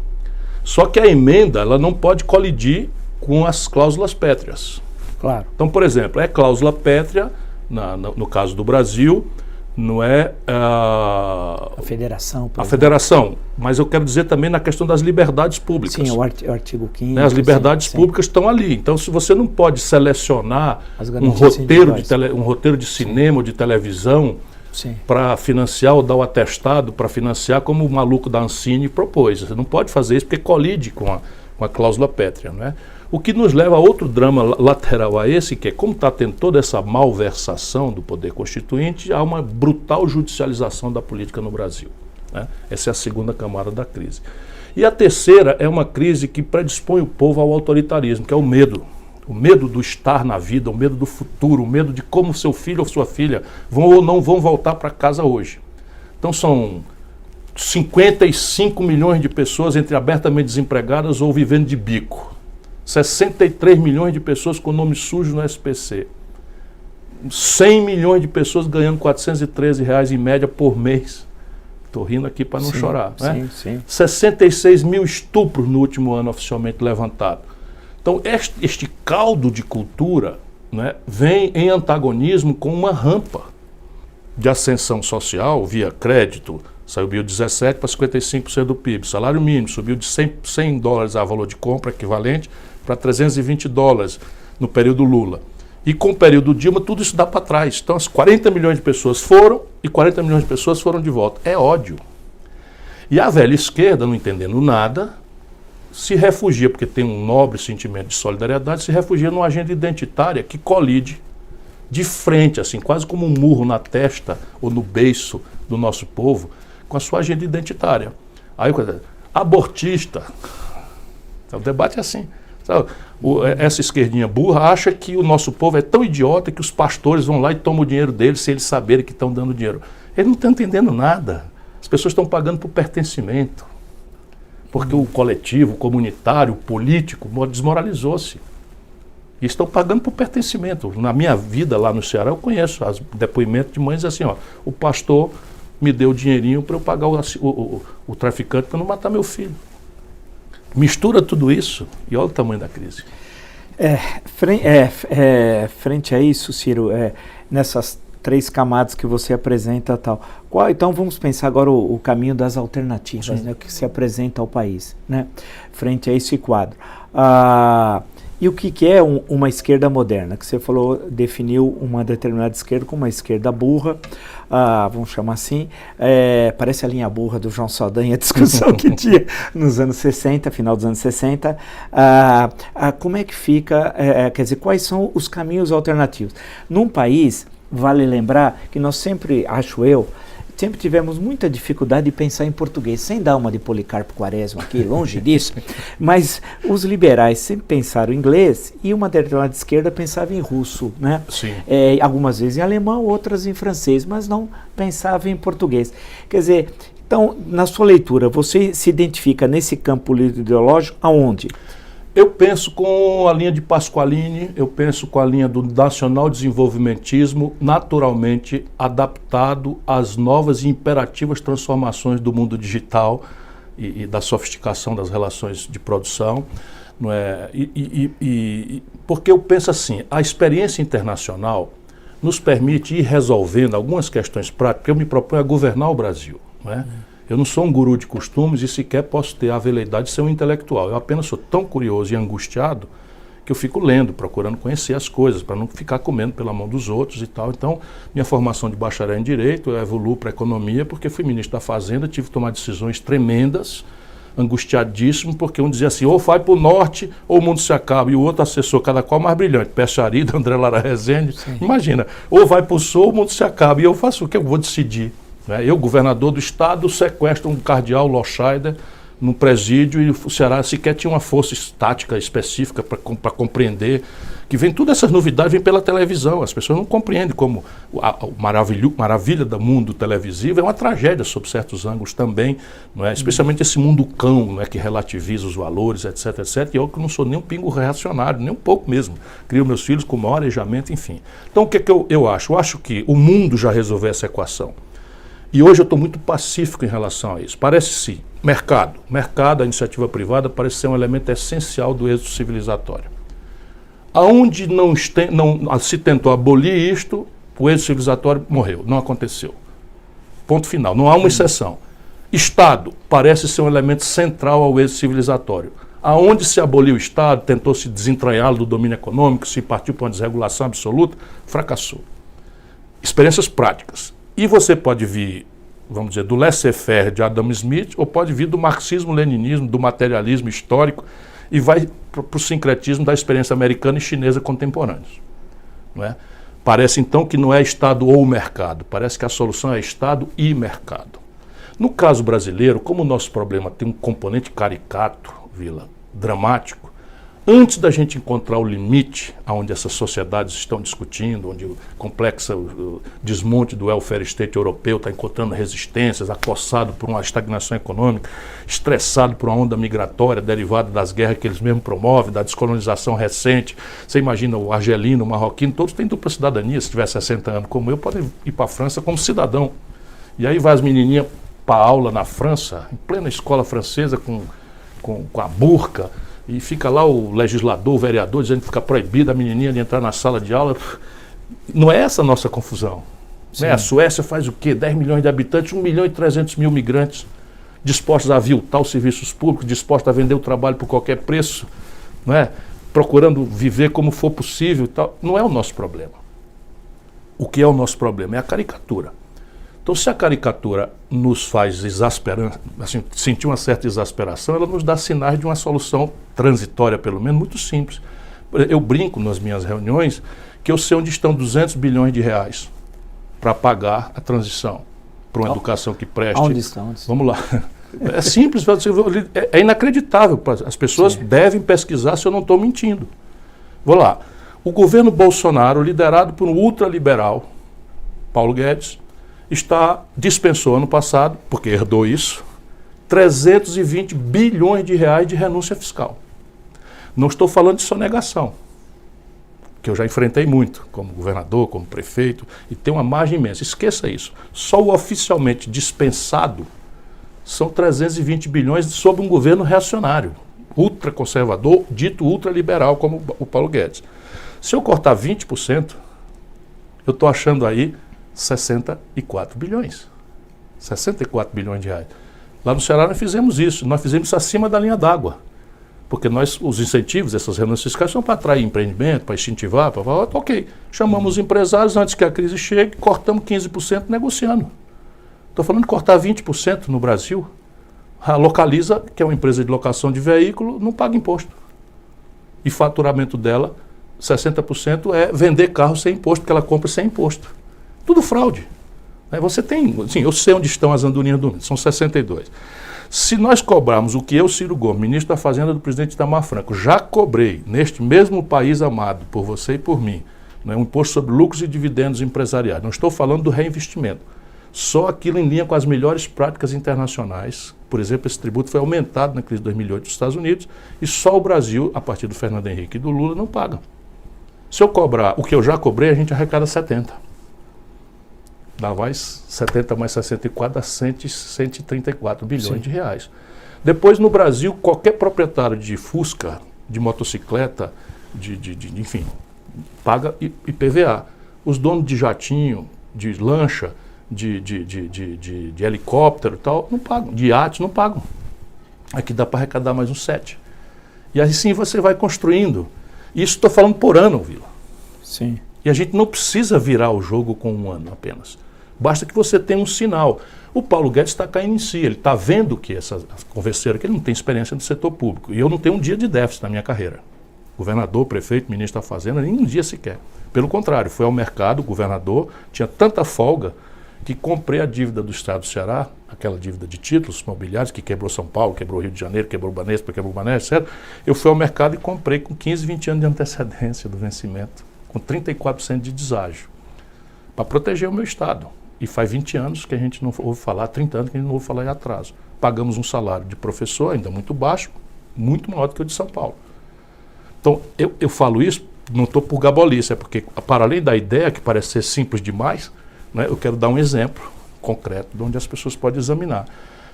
Só que a emenda, ela não pode colidir com as cláusulas pétreas. Claro. Então, por exemplo, é cláusula pétrea, no caso do Brasil, não é a federação. A federação, mas eu quero dizer também na questão das liberdades públicas. Sim, o artigo 5º. Né, as liberdades públicas estão ali. Então, se você não pode selecionar um roteiro de cinema ou de televisão para financiar ou dar o atestado para financiar, como o maluco da Ancine propôs. Você não pode fazer isso porque colide com a cláusula pétrea. Né? O que nos leva a outro drama lateral a esse, que é como está tendo toda essa malversação do poder constituinte, há uma brutal judicialização da política no Brasil. Né? Essa é a segunda camada da crise. E a terceira é uma crise que predispõe o povo ao autoritarismo, que é o medo. O medo do estar na vida, o medo do futuro, o medo de como seu filho ou sua filha vão ou não vão voltar para casa hoje. Então são 55 milhões de pessoas entre abertamente desempregadas ou vivendo de bico. 63 milhões de pessoas com nome sujo no SPC. 100 milhões de pessoas ganhando R$413 em média por mês. Estou rindo aqui para não chorar. Né? 66 mil estupros no último ano oficialmente levantado. Então, este caldo de cultura, né, vem em antagonismo com uma rampa de ascensão social via crédito. Subiu de 17% para 55% do PIB. Salário mínimo subiu de $100 a valor de compra equivalente para $320 no período Lula. E com o período Dilma, tudo isso dá para trás. Então, as 40 milhões de pessoas foram e 40 milhões de pessoas foram de volta. É ódio. E a velha esquerda, não entendendo nada, se refugia, porque tem um nobre sentimento de solidariedade, se refugia numa agenda identitária que colide de frente, assim, quase como um murro na testa ou no beiço do nosso povo, com a sua agenda identitária. Aí, abortista. O debate é assim. Sabe? Essa esquerdinha burra acha que o nosso povo é tão idiota que os pastores vão lá e tomam o dinheiro deles sem eles saberem que estão dando dinheiro. Eles não estão entendendo nada. As pessoas estão pagando por pertencimento. Porque o coletivo, o comunitário, o político desmoralizou-se. E estão pagando por pertencimento. Na minha vida lá no Ceará, eu conheço depoimentos de mães assim, ó, o pastor me deu dinheirinho para eu pagar o traficante para não matar meu filho. Mistura tudo isso e olha o tamanho da crise. Frente a isso, Ciro, nessas 3 camadas que você apresenta tal, então vamos pensar agora o caminho das alternativas, né, que se apresenta ao país, né, frente a esse quadro. E o que é uma esquerda moderna? Que você falou, definiu uma determinada esquerda como uma esquerda burra, vamos chamar assim, parece a linha burra do João Saldanha, a discussão que tinha nos anos 60, final dos anos 60. Como é que fica, quer dizer, quais são os caminhos alternativos? Num país, vale lembrar que nós sempre, acho eu, sempre tivemos muita dificuldade de pensar em português, sem dar uma de Policarpo Quaresma aqui, longe disso, mas os liberais sempre pensaram em inglês e uma determinada esquerda pensava em russo, né? Sim. Algumas vezes em alemão, outras em francês, mas não pensava em português. Quer dizer, então, na sua leitura, você se identifica nesse campo político ideológico aonde? Eu penso com a linha de Pasqualini, eu penso com a linha do nacional desenvolvimentismo, naturalmente adaptado às novas e imperativas transformações do mundo digital e da sofisticação das relações de produção. Não é? Porque eu penso assim, a experiência internacional nos permite ir resolvendo algumas questões práticas, porque eu me proponho a governar o Brasil, não é? Eu não sou um guru de costumes e sequer posso ter a veleidade de ser um intelectual. Eu apenas sou tão curioso e angustiado que eu fico lendo, procurando conhecer as coisas, para não ficar comendo pela mão dos outros e tal. Então, minha formação de bacharel em Direito, eu evoluo para Economia, porque fui ministro da Fazenda, tive que tomar decisões tremendas, angustiadíssimo, porque um dizia assim, ou vai para o norte ou o mundo se acaba, e o outro assessor, cada qual mais brilhante, Peixarida, André Lara Rezende, imagina, ou vai para o sul ou o mundo se acaba, e eu faço o que eu vou decidir. Eu, governador do estado, sequestro um cardeal Loscheider no presídio e o Ceará sequer tinha uma força estática específica para compreender que vem todas essas novidades vem pela televisão. As pessoas não compreendem como a maravilha do mundo televisivo é uma tragédia sob certos ângulos também, não é? Especialmente esse mundo cão, não é? Que relativiza os valores, etc, etc. E eu que não sou nem um pingo reacionário, nem um pouco mesmo. Crio meus filhos com o maior arejamento, enfim. Então o que eu acho? Eu acho que o mundo já resolveu essa equação. E hoje eu estou muito pacífico em relação a isso. Parece-se, mercado, a iniciativa privada parece ser um elemento essencial do êxito civilizatório. Aonde não se tentou abolir isto, o êxito civilizatório morreu, não aconteceu. Ponto final, não há uma exceção. Estado parece ser um elemento central ao êxito civilizatório. Aonde se aboliu o Estado, tentou se desentranhá-lo do domínio econômico, se partiu para uma desregulação absoluta, fracassou. Experiências práticas. E você pode vir, vamos dizer, do laissez-faire de Adam Smith, ou pode vir do marxismo-leninismo, do materialismo histórico, e vai para o sincretismo da experiência americana e chinesa contemporâneos. Não é? Parece então que não é Estado ou mercado, parece que a solução é Estado e mercado. No caso brasileiro, como o nosso problema tem um componente caricato, Vila, dramático, antes da gente encontrar o limite aonde essas sociedades estão discutindo, onde o complexo desmonte do welfare state europeu está encontrando resistências, acossado por uma estagnação econômica, estressado por uma onda migratória derivada das guerras que eles mesmos promovem, da descolonização recente. Você imagina o argelino, o marroquino, todos têm dupla cidadania. Se tiver 60 anos como eu, podem ir para a França como cidadão. E aí vai as menininhas para aula na França, em plena escola francesa, com a burca, e fica lá o legislador, o vereador, dizendo que fica proibido a menininha de entrar na sala de aula. Não é essa a nossa confusão. Né? A Suécia faz o quê? 10 milhões de habitantes, 1.300.000 migrantes dispostos a aviltar os serviços públicos, dispostos a vender o trabalho por qualquer preço, não é? Procurando viver como for possível e tal. Não é o nosso problema. O que é o nosso problema? É a caricatura. Então, se a caricatura nos faz exasperar, assim, sentir uma certa exasperação, ela nos dá sinais de uma solução transitória, pelo menos, muito simples. Eu brinco nas minhas reuniões que eu sei onde estão 200 bilhões de reais para pagar a transição para uma educação que preste. Onde estão? Vamos lá. É simples, é inacreditável. As pessoas devem pesquisar se eu não estou mentindo. Vou lá. O governo Bolsonaro, liderado por um ultraliberal, Paulo Guedes, dispensou ano passado, porque herdou isso, 320 bilhões de reais de renúncia fiscal. Não estou falando de sonegação, que eu já enfrentei muito, como governador, como prefeito, e tem uma margem imensa. Esqueça isso. Só o oficialmente dispensado são 320 bilhões sob um governo reacionário, ultraconservador, dito ultraliberal, como o Paulo Guedes. Se eu cortar 20%, eu estou achando aí 64 bilhões. 64 bilhões de reais. Lá no Ceará nós fizemos isso acima da linha d'água. Porque os incentivos, essas renúncias fiscais são para atrair empreendimento, para incentivar, para falar, ok, chamamos os empresários antes que a crise chegue, cortamos 15% negociando. Estou falando de cortar 20% no Brasil. A Localiza, que é uma empresa de locação de veículo, não paga imposto. E faturamento dela, 60% é vender carro sem imposto, porque ela compra sem imposto. Tudo fraude. Você tem, assim, eu sei onde estão as andorinhas dormindo, são 62. Se nós cobrarmos o que eu, Ciro Gomes, ministro da Fazenda do presidente Itamar Franco, já cobrei neste mesmo país amado, por você e por mim, um imposto sobre lucros e dividendos empresariais, não estou falando do reinvestimento, só aquilo em linha com as melhores práticas internacionais. Por exemplo, esse tributo foi aumentado na crise de 2008 nos Estados Unidos e só o Brasil, a partir do Fernando Henrique e do Lula, não paga. Se eu cobrar o que eu já cobrei, a gente arrecada 70. Dá mais 70 mais 64 dá 134 bilhões de reais. Depois, no Brasil, qualquer proprietário de Fusca, de motocicleta, enfim, paga IPVA. Os donos de jatinho, de lancha, de helicóptero e tal, não pagam. De iate, não pagam. Aqui dá para arrecadar mais uns 7. E assim você vai construindo. Isso estou falando por ano, Vila. Sim. E a gente não precisa virar o jogo com um ano apenas. Basta que você tenha um sinal. O Paulo Guedes está caindo em si, ele está vendo que convenceram que ele não tem experiência no setor público. E eu não tenho um dia de déficit na minha carreira. Governador, prefeito, ministro da Fazenda, nem um dia sequer. Pelo contrário, fui ao mercado, o governador tinha tanta folga que comprei a dívida do Estado do Ceará, aquela dívida de títulos imobiliários que quebrou São Paulo, quebrou Rio de Janeiro, quebrou Banespa, quebrou Bané, etc. Eu fui ao mercado e comprei com 15, 20 anos de antecedência do vencimento, com 34% de deságio, para proteger o meu Estado. E faz 20 anos que a gente não ouve falar, 30 anos que a gente não ouve falar em atraso. Pagamos um salário de professor ainda muito baixo, muito maior do que o de São Paulo. Então, eu falo isso, não estou por gabolice, é porque, para além da ideia, que parece ser simples demais, né, eu quero dar um exemplo concreto de onde as pessoas podem examinar.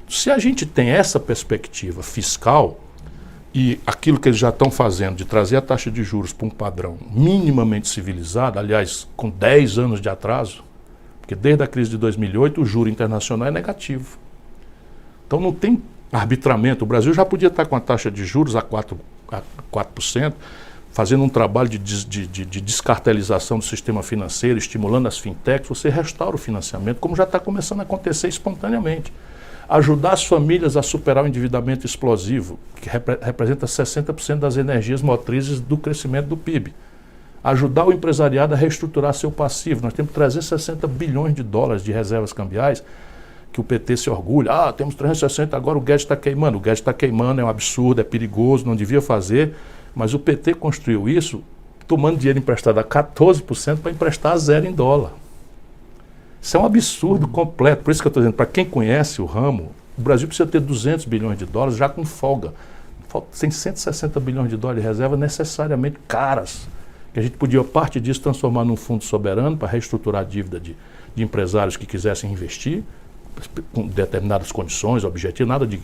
Se a gente tem essa perspectiva fiscal e aquilo que eles já estão fazendo de trazer a taxa de juros para um padrão minimamente civilizado, aliás, com 10 anos de atraso, porque desde a crise de 2008 o juro internacional é negativo. Então não tem arbitramento. O Brasil já podia estar com a taxa de juros a 4%, fazendo um trabalho de descartelização do sistema financeiro, estimulando as fintechs. Você restaura o financiamento, como já está começando a acontecer espontaneamente. Ajudar as famílias a superar o endividamento explosivo, que representa 60% das energias motrizes do crescimento do PIB. Ajudar o empresariado a reestruturar seu passivo. Nós temos 360 bilhões de dólares de reservas cambiais, que o PT se orgulha. Ah, temos 360, agora o Guedes está queimando. O Guedes está queimando, é um absurdo, é perigoso, não devia fazer. Mas o PT construiu isso tomando dinheiro emprestado a 14% para emprestar a zero em dólar. Isso é um absurdo completo. Por isso que eu estou dizendo, para quem conhece o ramo, o Brasil precisa ter 200 bilhões de dólares já com folga. Tem 160 bilhões de dólares de reserva necessariamente caras, que a gente podia, parte disso, transformar num fundo soberano para reestruturar a dívida de empresários que quisessem investir, com determinadas condições, objetivos, nada de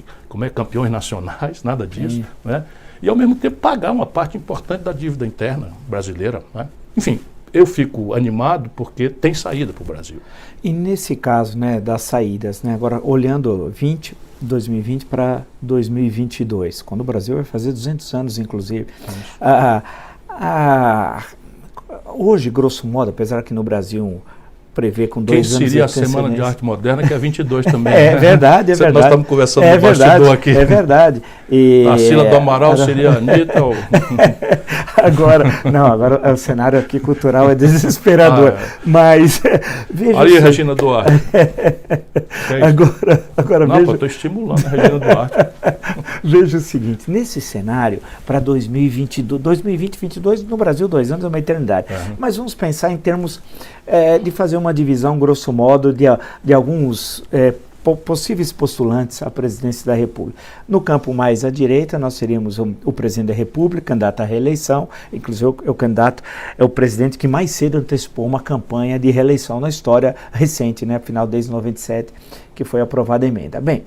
campeões nacionais, nada disso, né? e ao mesmo tempo pagar uma parte importante da dívida interna brasileira, né? Enfim, eu fico animado porque tem saída para o Brasil. E nesse caso, né, das saídas, né, agora olhando 2020 para 2022, quando o Brasil vai fazer 200 anos, inclusive, hoje, grosso modo, apesar que no Brasil prevê com 2 anos... Quem seria a Semana de Arte Moderna, que é 22 também. É verdade, é verdade. Nós estamos conversando no bastidor aqui. É verdade. Tarsila do Amaral seria a Anitta ou... Agora o cenário aqui cultural é desesperador. Mas, veja... Ali, Regina Duarte. Agora não, veja... eu estou estimulando a Regina Duarte. Veja o seguinte, nesse cenário, para 2022, 2022 no Brasil 2 anos é uma eternidade. Mas vamos pensar em termos de fazer uma divisão, grosso modo, de alguns possíveis postulantes à presidência da República. No campo mais à direita, nós seríamos o presidente da República, candidato à reeleição, inclusive o presidente que mais cedo antecipou uma campanha de reeleição na história recente, né, afinal, desde 97, que foi aprovada a emenda. Bem,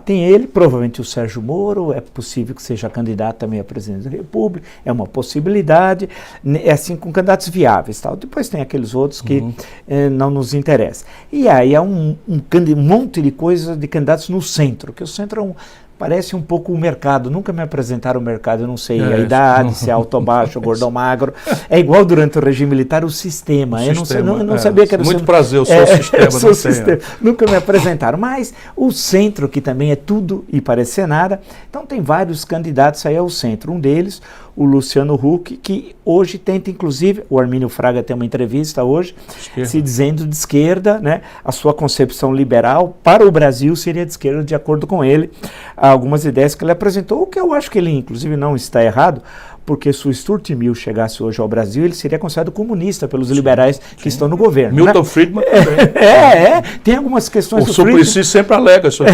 tem ele, provavelmente o Sérgio Moro, é possível que seja candidato também a presidente da República, é uma possibilidade, é assim com candidatos viáveis. Tal. Depois tem aqueles outros que não nos interessam. E aí há um monte de coisas de candidatos no centro, que o centro parece um pouco o mercado. Nunca me apresentaram o mercado, eu não sei a idade, se é alto ou baixo, gordo ou magro. É igual durante o regime militar o sistema. Eu não sabia que era muito prazer, eu sou o sistema. Eu sou o sistema. Nunca me apresentaram. Mas o centro, que também é tudo e parecer nada, então tem vários candidatos aí ao centro. Um deles, o Luciano Huck, que hoje tenta, inclusive, o Armínio Fraga tem uma entrevista hoje, se dizendo de esquerda, né? A sua concepção liberal para o Brasil seria de esquerda, de acordo com ele, algumas ideias que ele apresentou, o que eu acho que ele, inclusive, não está errado, porque se o Stuart Mill chegasse hoje ao Brasil, ele seria considerado comunista pelos liberais que estão no governo. Milton Friedman também. Tem algumas questões... O Suplicy sempre alega isso.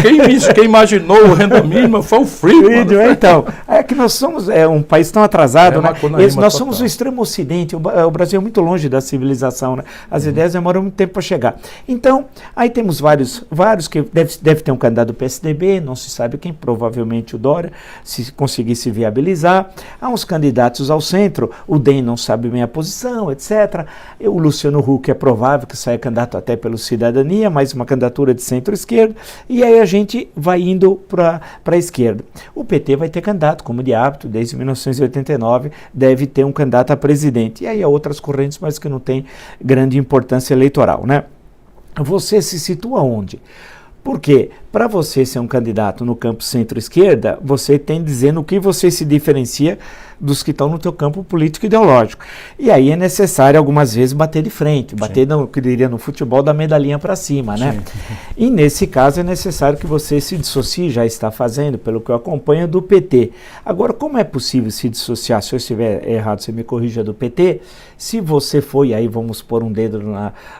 Quem imaginou o renda mínima foi o Friedman. Então, é que nós somos um país tão atrasado, né? Nós somos o extremo ocidente, o Brasil é muito longe da civilização, né? As ideias demoram muito tempo para chegar. Então, aí temos vários que deve ter um candidato do PSDB, não se sabe quem, provavelmente o Dória, se conseguir se viabilizar. Há uns candidatos ao centro, o DEM não sabe bem a posição, etc. O Luciano Huck é provável que saia candidato até pelo Cidadania, mas uma candidatura de centro-esquerda, e aí a gente vai indo para a esquerda. O PT vai ter candidato, como de hábito, desde 1989, deve ter um candidato a presidente. E aí há outras correntes, mas que não tem grande importância eleitoral, né? Você se situa onde? Porque para você ser um candidato no campo centro-esquerda, você tem dizendo o que você se diferencia dos que estão no teu campo político ideológico. E aí é necessário algumas vezes bater de frente, bater, no que diria no futebol, da medalhinha para cima, né? E nesse caso é necessário que você se dissocie, já está fazendo, pelo que eu acompanho, do PT. Agora, como é possível se dissociar? Se eu estiver errado, você me corrija, do PT. Se você foi, aí vamos pôr um dedo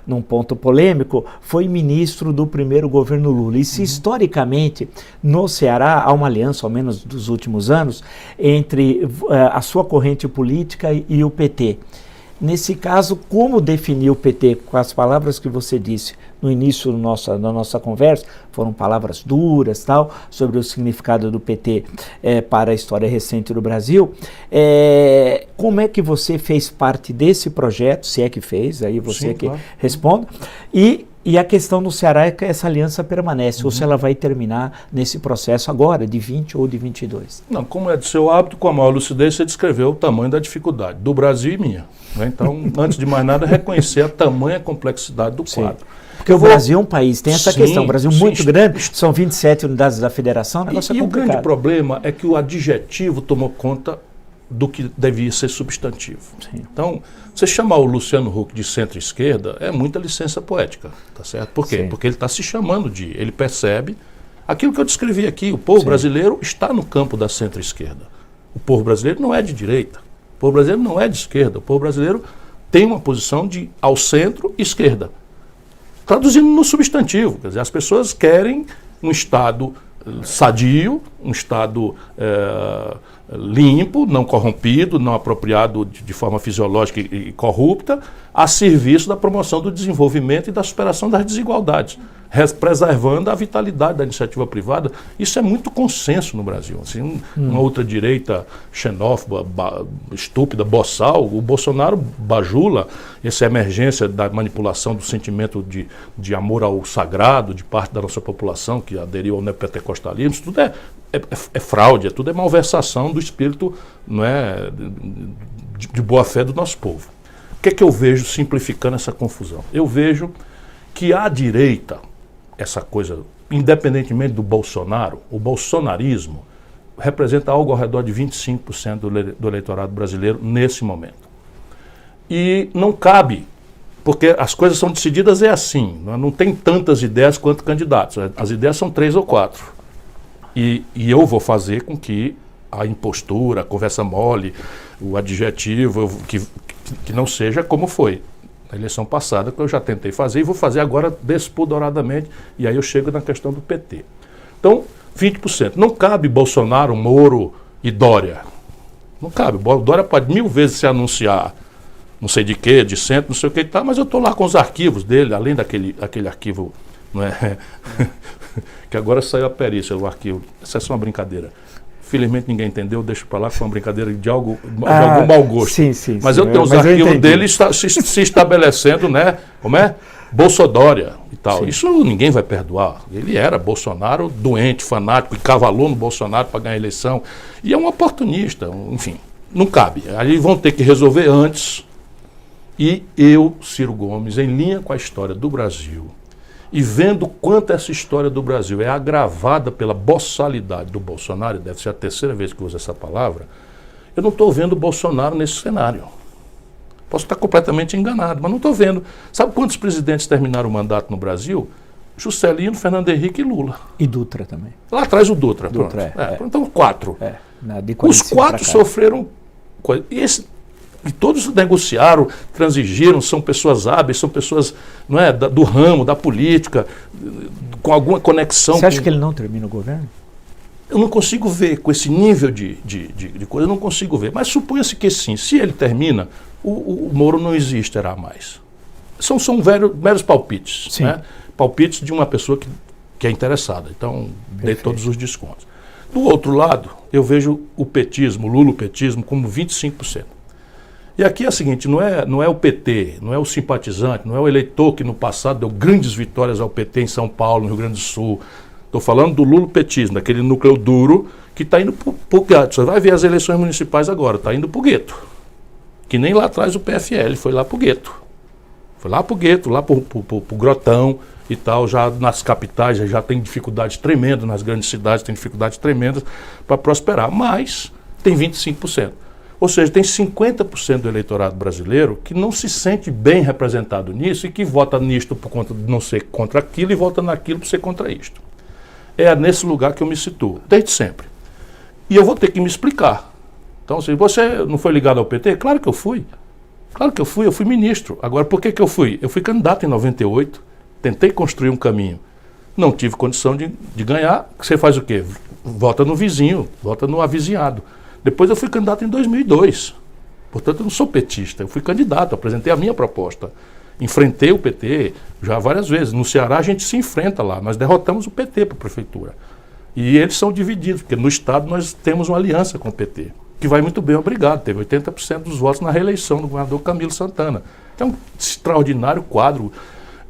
num ponto polêmico, foi ministro do primeiro governo Lula. E se historicamente no Ceará há uma aliança, ao menos dos últimos anos, entre a sua corrente política e o PT. Nesse caso, como definir o PT? Com as palavras que você disse no início da nossa conversa, foram palavras duras, tal, sobre o significado do PT para a história recente do Brasil. Como é que você fez parte desse projeto, se é que fez, aí você responda, e a questão no Ceará é que essa aliança permanece, ou se ela vai terminar nesse processo agora, de 20 ou de 22. Não, como é do seu hábito, com a maior lucidez, você descreveu o tamanho da dificuldade, do Brasil e minha. Né? Então, antes de mais nada, reconhecer a tamanha complexidade do quadro. Porque o Brasil é um país, tem essa questão, o Brasil muito grande, são 27 unidades da federação, o negócio é complicado. E o grande problema é que o adjetivo tomou conta do que devia ser substantivo. Então, você chamar o Luciano Huck de centro-esquerda é muita licença poética, tá certo? Por quê? Porque ele está se chamando ele percebe aquilo que eu descrevi aqui, o povo brasileiro está no campo da centro-esquerda. O povo brasileiro não é de direita, o povo brasileiro não é de esquerda, o povo brasileiro tem uma posição de ao centro-esquerda. Traduzindo no substantivo, quer dizer, as pessoas querem um Estado sadio, um Estado limpo, não corrompido, não apropriado de forma fisiológica e corrupta, a serviço da promoção do desenvolvimento e da superação das desigualdades. preservando a vitalidade da iniciativa privada. Isso é muito consenso no Brasil. Assim, uma outra direita xenófoba, estúpida, boçal, o Bolsonaro bajula essa emergência da manipulação do sentimento de amor ao sagrado de parte da nossa população que aderiu ao neopentecostalismo. Isso tudo é fraude, tudo é malversação do espírito, não é, de boa-fé do nosso povo. O que é que eu vejo simplificando essa confusão? Eu vejo que a direita, essa coisa, independentemente do Bolsonaro, o bolsonarismo representa algo ao redor de 25% do eleitorado brasileiro nesse momento. E não cabe, porque as coisas são decididas assim, não tem tantas ideias quanto candidatos, as ideias são 3 ou 4. E eu vou fazer com que a impostura, a conversa mole, o adjetivo, que não seja como foi na eleição passada, que eu já tentei fazer e vou fazer agora despudoradamente, e aí eu chego na questão do PT. Então, 20%. Não cabe Bolsonaro, Moro e Dória. Não cabe. Dória pode 1000 vezes se anunciar, não sei de quê, de centro, não sei o que e tal, mas eu estou lá com os arquivos dele, além daquele arquivo, não é? Que agora saiu a perícia, o arquivo. Essa é só uma brincadeira. Felizmente ninguém entendeu, deixa para lá, foi uma brincadeira de algum mau gosto. Sim, mas eu tenho os arquivos dele se estabelecendo, né? Como é? Bolsodória e tal. Sim. Isso ninguém vai perdoar. Ele era Bolsonaro doente, fanático, e cavalou no Bolsonaro para ganhar a eleição. E é um oportunista, enfim, não cabe. Aí vão ter que resolver antes. E eu, Ciro Gomes, em linha com a história do Brasil, e vendo quanto essa história do Brasil é agravada pela boçalidade do Bolsonaro, deve ser a 3ª vez que eu uso essa palavra, eu não estou vendo o Bolsonaro nesse cenário. Posso estar completamente enganado, mas não estou vendo. Sabe quantos presidentes terminaram o mandato no Brasil? Juscelino, Fernando Henrique e Lula. E Dutra também. Lá atrás o Dutra. Então 4. Os 4 sofreram coisa. E todos negociaram, transigiram, são pessoas hábeis, são pessoas, não é, do ramo, da política, com alguma conexão. Você acha que ele não termina o governo? Eu não consigo ver, com esse nível de coisa, eu não consigo ver. Mas suponha-se que sim, se ele termina, o Moro não existirá mais. São meros palpites, né? Palpites de uma pessoa que é interessada. Então, dê todos os descontos. Do outro lado, eu vejo o petismo, o lulopetismo, como 25%. E aqui é o seguinte, não é o PT, não é o simpatizante, não é o eleitor que no passado deu grandes vitórias ao PT em São Paulo, no Rio Grande do Sul. Estou falando do lulopetismo, daquele núcleo duro que está indo para o gueto. Você vai ver as eleições municipais agora, está indo para o gueto. Que nem lá atrás o PFL foi lá para o gueto. Foi lá para o gueto, lá para o grotão e tal. Já nas capitais já tem dificuldades tremendas, nas grandes cidades tem dificuldades tremendas para prosperar. Mas tem 25%. Ou seja, tem 50% do eleitorado brasileiro que não se sente bem representado nisso e que vota nisto por conta de não ser contra aquilo e vota naquilo por ser contra isto. É nesse lugar que eu me situo, desde sempre. E eu vou ter que me explicar. Então, se você não foi ligado ao PT, claro que eu fui. Claro que eu fui ministro. Agora, por que eu fui? Eu fui candidato em 98, tentei construir um caminho. Não tive condição de ganhar. Você faz o quê? Vota no vizinho, vota no avizinhado. Depois eu fui candidato em 2002. Portanto, eu não sou petista. Eu fui candidato, apresentei a minha proposta. Enfrentei o PT já várias vezes. No Ceará a gente se enfrenta lá. Nós derrotamos o PT para a prefeitura. E eles são divididos, porque no Estado nós temos uma aliança com o PT, que vai muito bem, obrigado. Teve 80% dos votos na reeleição do governador Camilo Santana. É um extraordinário quadro.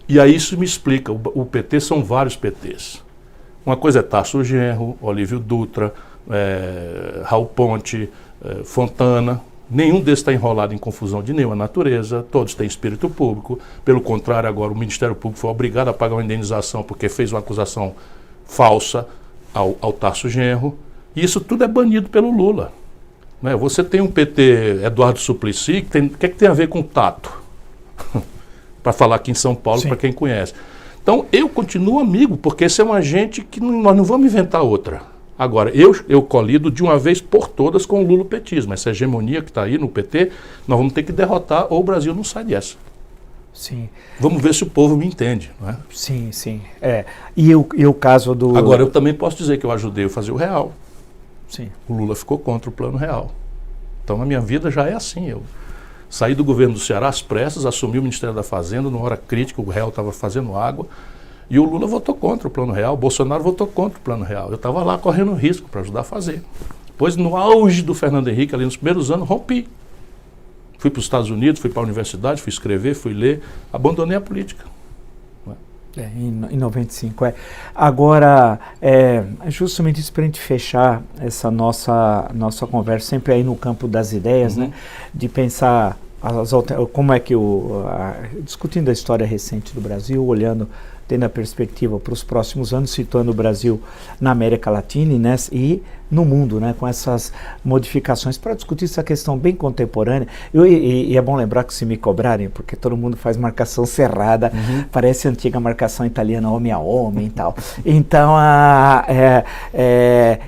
E aí isso me explica. O PT são vários PTs. Uma coisa é Tarso Genro, Olívio Dutra, Raul Ponte, Fontana. Nenhum desses está enrolado em confusão de nenhuma natureza, todos têm espírito público. Pelo contrário, agora o Ministério Público foi obrigado a pagar uma indenização porque fez uma acusação falsa ao Tarso Genro. E isso tudo é banido pelo Lula. Né? Você tem um PT Eduardo Suplicy, o que tem a ver com tato? Para falar aqui em São Paulo, para quem conhece. Então, eu continuo amigo, porque esse é uma gente que nós não vamos inventar outra. Agora, eu colido de uma vez por todas com o lulopetismo. Essa hegemonia que está aí no PT, nós vamos ter que derrotar ou o Brasil não sai dessa. Sim. Vamos ver se o povo me entende. Não é? Sim. E o caso do... Agora, eu também posso dizer que eu ajudei a fazer o real. Sim. O Lula ficou contra o plano real. Então, a minha vida já é assim. Eu saí do governo do Ceará às pressas, assumi o Ministério da Fazenda, numa hora crítica, o real estava fazendo água. E o Lula votou contra o Plano Real, o Bolsonaro votou contra o Plano Real. Eu estava lá correndo risco para ajudar a fazer. Depois, no auge do Fernando Henrique, ali nos primeiros anos, rompi. Fui para os Estados Unidos, fui para a universidade, fui escrever, fui ler, abandonei a política. Em 95, Agora, justamente isso para a gente fechar essa nossa conversa, sempre aí no campo das ideias, né? De pensar como é que discutindo a história recente do Brasil, olhando, tendo a perspectiva para os próximos anos, situando o Brasil na América Latina e no mundo, né, com essas modificações, para discutir essa questão bem contemporânea. E é bom lembrar que se me cobrarem, porque todo mundo faz marcação cerrada, parece a antiga marcação italiana homem a homem e tal. Então,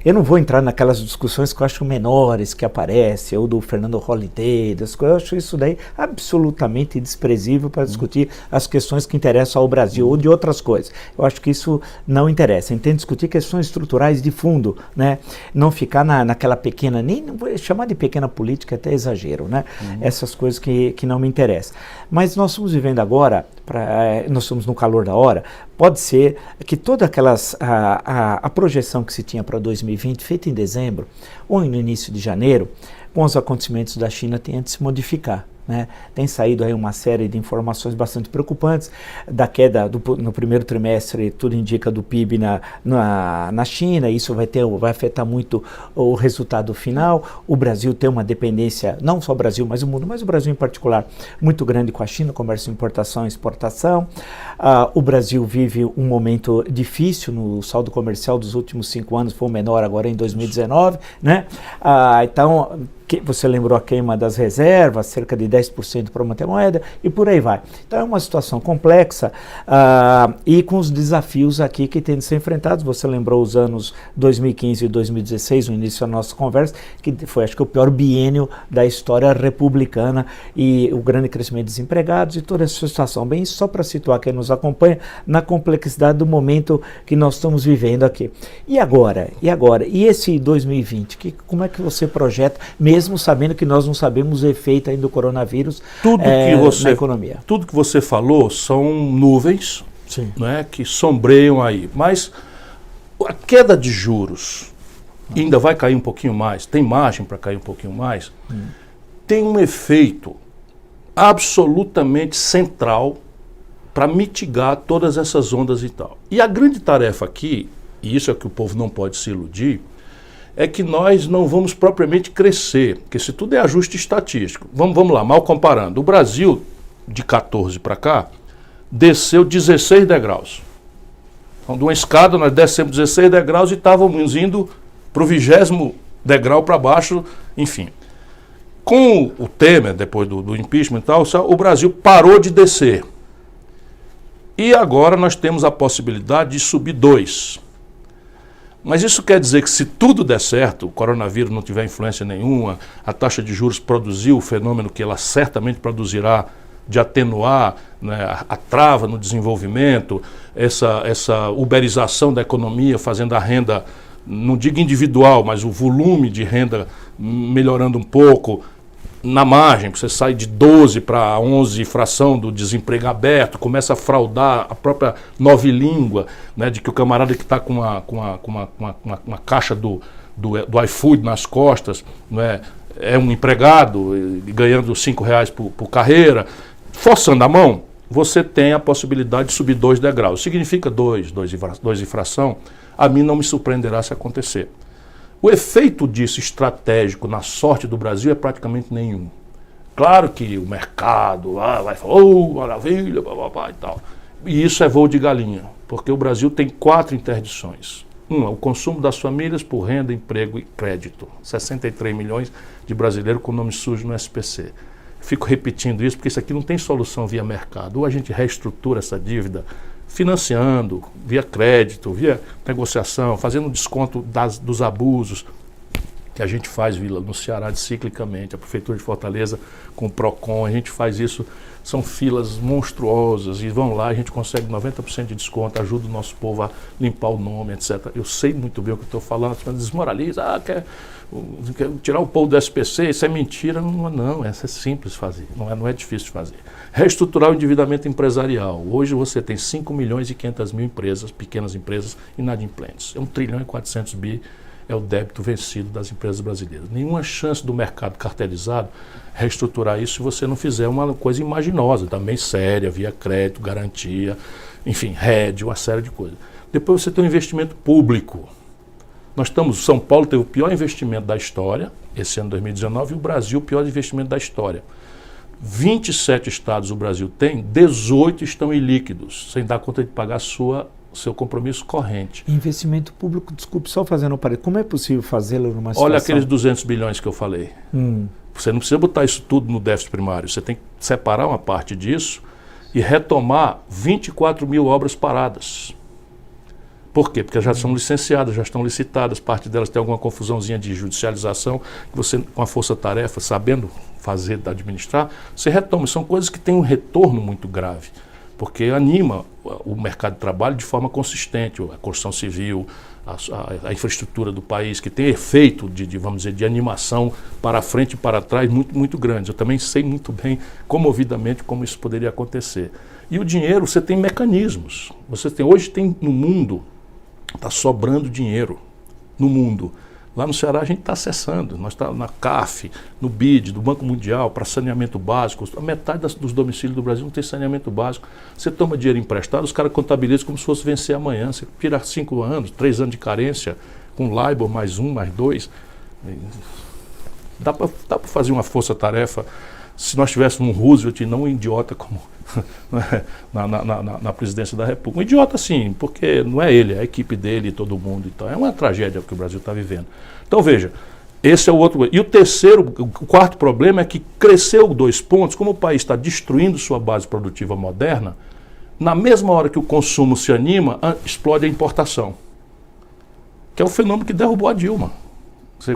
eu não vou entrar naquelas discussões que eu acho menores que aparecem, ou do Fernando Holliday, das coisas. Eu acho isso daí absolutamente desprezível para discutir as questões que interessam ao Brasil, ou de outras coisas. Eu acho que isso não interessa. A gente tem que discutir questões estruturais de fundo, né? Não ficar naquela pequena, nem vou chamar de pequena política, até exagero, né? Essas coisas que não me interessam. Mas nós estamos vivendo agora, nós estamos no calor da hora, pode ser que toda a projeção que se tinha para 2020, feita em dezembro, ou no início de janeiro, com os acontecimentos da China, tenha de se modificar. Né? Tem saído aí uma série de informações bastante preocupantes da queda no primeiro trimestre, tudo indica, do PIB na China. Isso vai afetar muito o resultado final. O Brasil tem uma dependência, não só o Brasil, mas o mundo, mas o Brasil em particular, muito grande com a China, comércio, importação e exportação. O Brasil vive um momento difícil no saldo comercial dos últimos 5 anos, foi o menor agora em 2019, né? Então, você lembrou a queima das reservas, cerca de 10% para manter a moeda, e por aí vai. Então é uma situação complexa e com os desafios aqui que têm de ser enfrentados. Você lembrou os anos 2015 e 2016, no início da nossa conversa, que foi, acho que, o pior biênio da história republicana, e o grande crescimento de desempregados e toda essa situação. Bem, isso só para situar quem nos acompanha na complexidade do momento que nós estamos vivendo aqui. E agora? E esse 2020? Como é que você projeta, mesmo sabendo que nós não sabemos o efeito ainda do coronavírus na economia? Tudo que você falou são nuvens, né, que sombreiam aí. Mas a queda de juros ainda vai cair um pouquinho mais, tem margem para cair um pouquinho mais, tem um efeito absolutamente central para mitigar todas essas ondas e tal. E a grande tarefa aqui, e isso é que o povo não pode se iludir, é que nós não vamos propriamente crescer, porque se tudo é ajuste estatístico. Vamos lá, mal comparando. O Brasil, de 14 para cá, desceu 16 degraus. Então, de uma escada, nós descemos 16 degraus e estávamos indo para o 20º degrau para baixo, enfim. Com o Temer, depois do impeachment e tal, o Brasil parou de descer. E agora nós temos a possibilidade de subir 2. Mas isso quer dizer que, se tudo der certo, o coronavírus não tiver influência nenhuma, a taxa de juros produziu o fenômeno que ela certamente produzirá, de atenuar, né, a trava no desenvolvimento, essa uberização da economia, fazendo a renda, não digo individual, mas o volume de renda melhorando um pouco, na margem, você sai de 12 para 11 fração do desemprego aberto, começa a fraudar a própria novilíngua, né, de que o camarada que está com uma caixa do iFood nas costas, né, é um empregado ganhando R$5 por carreira, forçando a mão, você tem a possibilidade de subir 2 degraus. Significa 2 e fração, a mim não me surpreenderá se acontecer. O efeito disso estratégico na sorte do Brasil é praticamente nenhum. Claro que o mercado vai falar, maravilha, e tal. E isso é voo de galinha, porque o Brasil tem 4 interdições. Uma, o consumo das famílias por renda, emprego e crédito. 63 milhões de brasileiros com nome sujo no SPC. Fico repetindo isso porque isso aqui não tem solução via mercado. Ou a gente reestrutura essa dívida financiando, via crédito, via negociação, fazendo desconto dos abusos, que a gente faz, Vila, no Ceará ciclicamente, a Prefeitura de Fortaleza com o PROCON, a gente faz isso, são filas monstruosas, e vão lá, a gente consegue 90% de desconto, ajuda o nosso povo a limpar o nome, etc. Eu sei muito bem o que estou falando, mas desmoraliza, quer tirar o povo do SPC, isso é mentira. Não, isso é simples fazer, não é difícil de fazer. Reestruturar o endividamento empresarial. Hoje você tem 5 milhões e 500 mil empresas, pequenas empresas inadimplentes. É 1 trilhão e 400 bi é o débito vencido das empresas brasileiras. Nenhuma chance do mercado cartelizado reestruturar isso se você não fizer uma coisa imaginosa, também séria, via crédito, garantia, enfim, RED, uma série de coisas. Depois você tem um investimento público. São Paulo teve o pior investimento da história, esse ano 2019, e o Brasil o pior investimento da história. 27 estados o Brasil tem, 18 estão ilíquidos, sem dar conta de pagar seu compromisso corrente. Investimento público, desculpe, só fazendo um parênteses, como é possível fazê-lo numa situação... Olha aqueles 200 bilhões que eu falei. Você não precisa botar isso tudo no déficit primário, você tem que separar uma parte disso e retomar 24 mil obras paradas. Por quê? Porque já são licenciadas, já estão licitadas, parte delas tem alguma confusãozinha de judicialização, que você, com a força-tarefa, sabendo fazer, administrar, você retoma. São coisas que têm um retorno muito grave, porque anima o mercado de trabalho de forma consistente, a construção civil, a infraestrutura do país, que tem efeito vamos dizer, de animação para frente e para trás muito, muito grande. Eu também sei muito bem, comovidamente, como isso poderia acontecer. E o dinheiro, você tem mecanismos. Hoje tem no mundo, está sobrando dinheiro no mundo. Lá no Ceará a gente está acessando, nós estamos na CAF, no BID, do Banco Mundial, para saneamento básico. A metade dos domicílios do Brasil não tem saneamento básico. Você toma dinheiro emprestado, os caras contabilizam como se fosse vencer amanhã. Você tira 5 anos, 3 anos de carência, com LIBOR mais 1, mais 2. Dá para fazer uma força-tarefa se nós tivéssemos um Roosevelt e não um idiota como na presidência da República. Um idiota sim, porque não é ele, é a equipe dele e todo mundo. Então é uma tragédia que o Brasil está vivendo. Então veja, esse é o outro. E o quarto problema é que cresceu 2 pontos, como o país está destruindo sua base produtiva moderna, na mesma hora que o consumo se anima, explode a importação. Que é o fenômeno que derrubou a Dilma.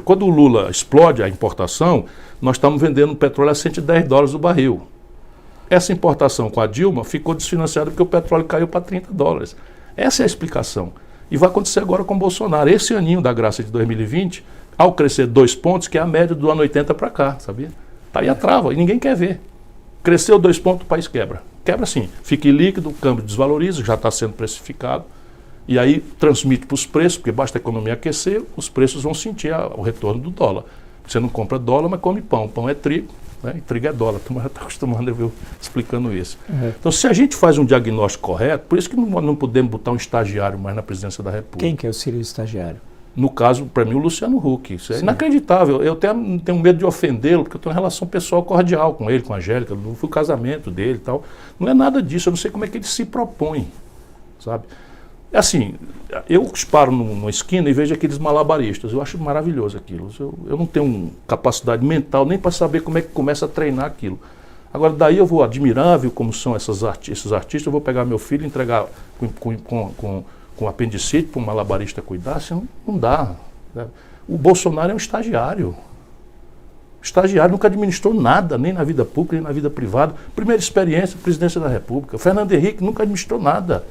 Quando o Lula explode a importação, nós estamos vendendo petróleo a $110 o barril. Essa importação com a Dilma ficou desfinanciada porque o petróleo caiu para $30. Essa é a explicação. E vai acontecer agora com o Bolsonaro. Esse aninho da graça de 2020, ao crescer 2 pontos, que é a média do ano 80 para cá, sabia? Está aí a trava e ninguém quer ver. Cresceu 2 pontos, o país quebra. Quebra sim. Fica ilíquido, o câmbio desvaloriza, já está sendo precificado. E aí transmite para os preços, porque basta a economia aquecer, os preços vão sentir o retorno do dólar. Você não compra dólar, mas come pão. Pão é trigo, né? E trigo é dólar. Tu já está acostumado a ver eu explicando isso. Então, se a gente faz um diagnóstico correto, por isso que não podemos botar um estagiário mais na presidência da República. Quem que é o Ciro estagiário? No caso, para mim, o Luciano Huck. Isso é inacreditável. Eu tenho medo de ofendê-lo, porque eu tenho uma relação pessoal cordial com ele, com a Angélica, não foi o casamento dele e tal. Não é nada disso, eu não sei como é que ele se propõe, sabe? Assim, eu paro numa esquina e vejo aqueles malabaristas, eu acho maravilhoso aquilo. Eu não tenho capacidade mental nem para saber como é que começa a treinar aquilo. Agora, daí eu vou, admirável como são esses artistas, eu vou pegar meu filho e entregar com apendicite para um malabarista cuidar, assim, não dá. Né? O Bolsonaro é um estagiário. Estagiário nunca administrou nada, nem na vida pública, nem na vida privada. Primeira experiência, presidência da República. Fernando Henrique nunca administrou nada.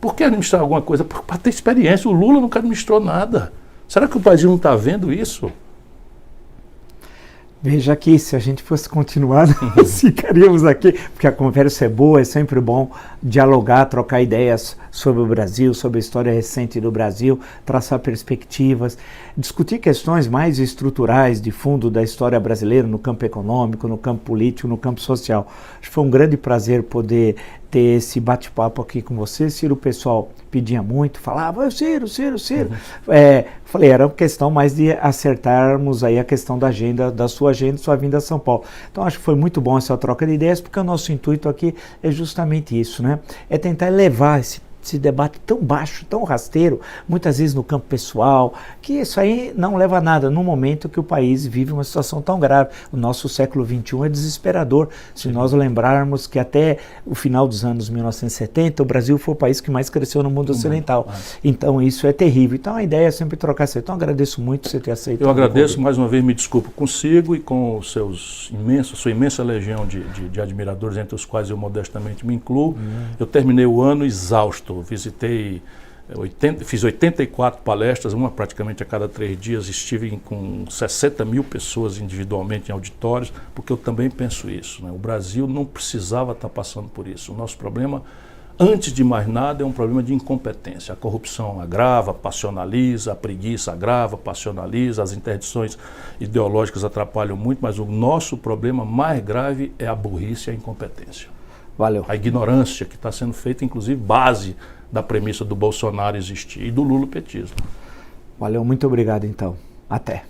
Por que administrar alguma coisa? Para ter experiência. O Lula nunca administrou nada. Será que o Brasil não está vendo isso? Veja aqui, se a gente fosse continuar, nós ficaríamos aqui, porque a conversa é boa, é sempre bom dialogar, trocar ideias sobre o Brasil, sobre a história recente do Brasil, traçar perspectivas, discutir questões mais estruturais de fundo da história brasileira no campo econômico, no campo político, no campo social. Acho que foi um grande prazer poder ter esse bate-papo aqui com você, Ciro. O pessoal pedia muito, falava, Ciro. Falei, era uma questão mais de acertarmos aí a questão da agenda, da sua agenda, sua vinda a São Paulo. Então acho que foi muito bom essa troca de ideias, porque o nosso intuito aqui é justamente isso, né? É tentar elevar esse debate tão baixo, tão rasteiro, muitas vezes no campo pessoal, que isso aí não leva a nada no momento que o país vive uma situação tão grave. O nosso século XXI é desesperador. Se nós lembrarmos que até o final dos anos 1970, o Brasil foi o país que mais cresceu no mundo ocidental. Então isso é terrível. Então a ideia é sempre trocar essa. Então agradeço muito você ter aceito. Eu agradeço, mais uma vez me desculpo consigo e com os sua imensa legião de admiradores, entre os quais eu modestamente me incluo. Eu terminei o ano exausto. Visitei, fiz 84 palestras, uma praticamente a cada 3 dias, estive com 60 mil pessoas individualmente em auditórios, porque eu também penso isso, né? O Brasil não precisava estar passando por isso. O nosso problema, antes de mais nada, é um problema de incompetência. A corrupção agrava, passionaliza, a preguiça agrava, passionaliza, as interdições ideológicas atrapalham muito, mas o nosso problema mais grave é a burrice e a incompetência. Valeu. A ignorância que está sendo feita, inclusive, base da premissa do Bolsonaro existir e do Lula petismo. Valeu, muito obrigado então. Até.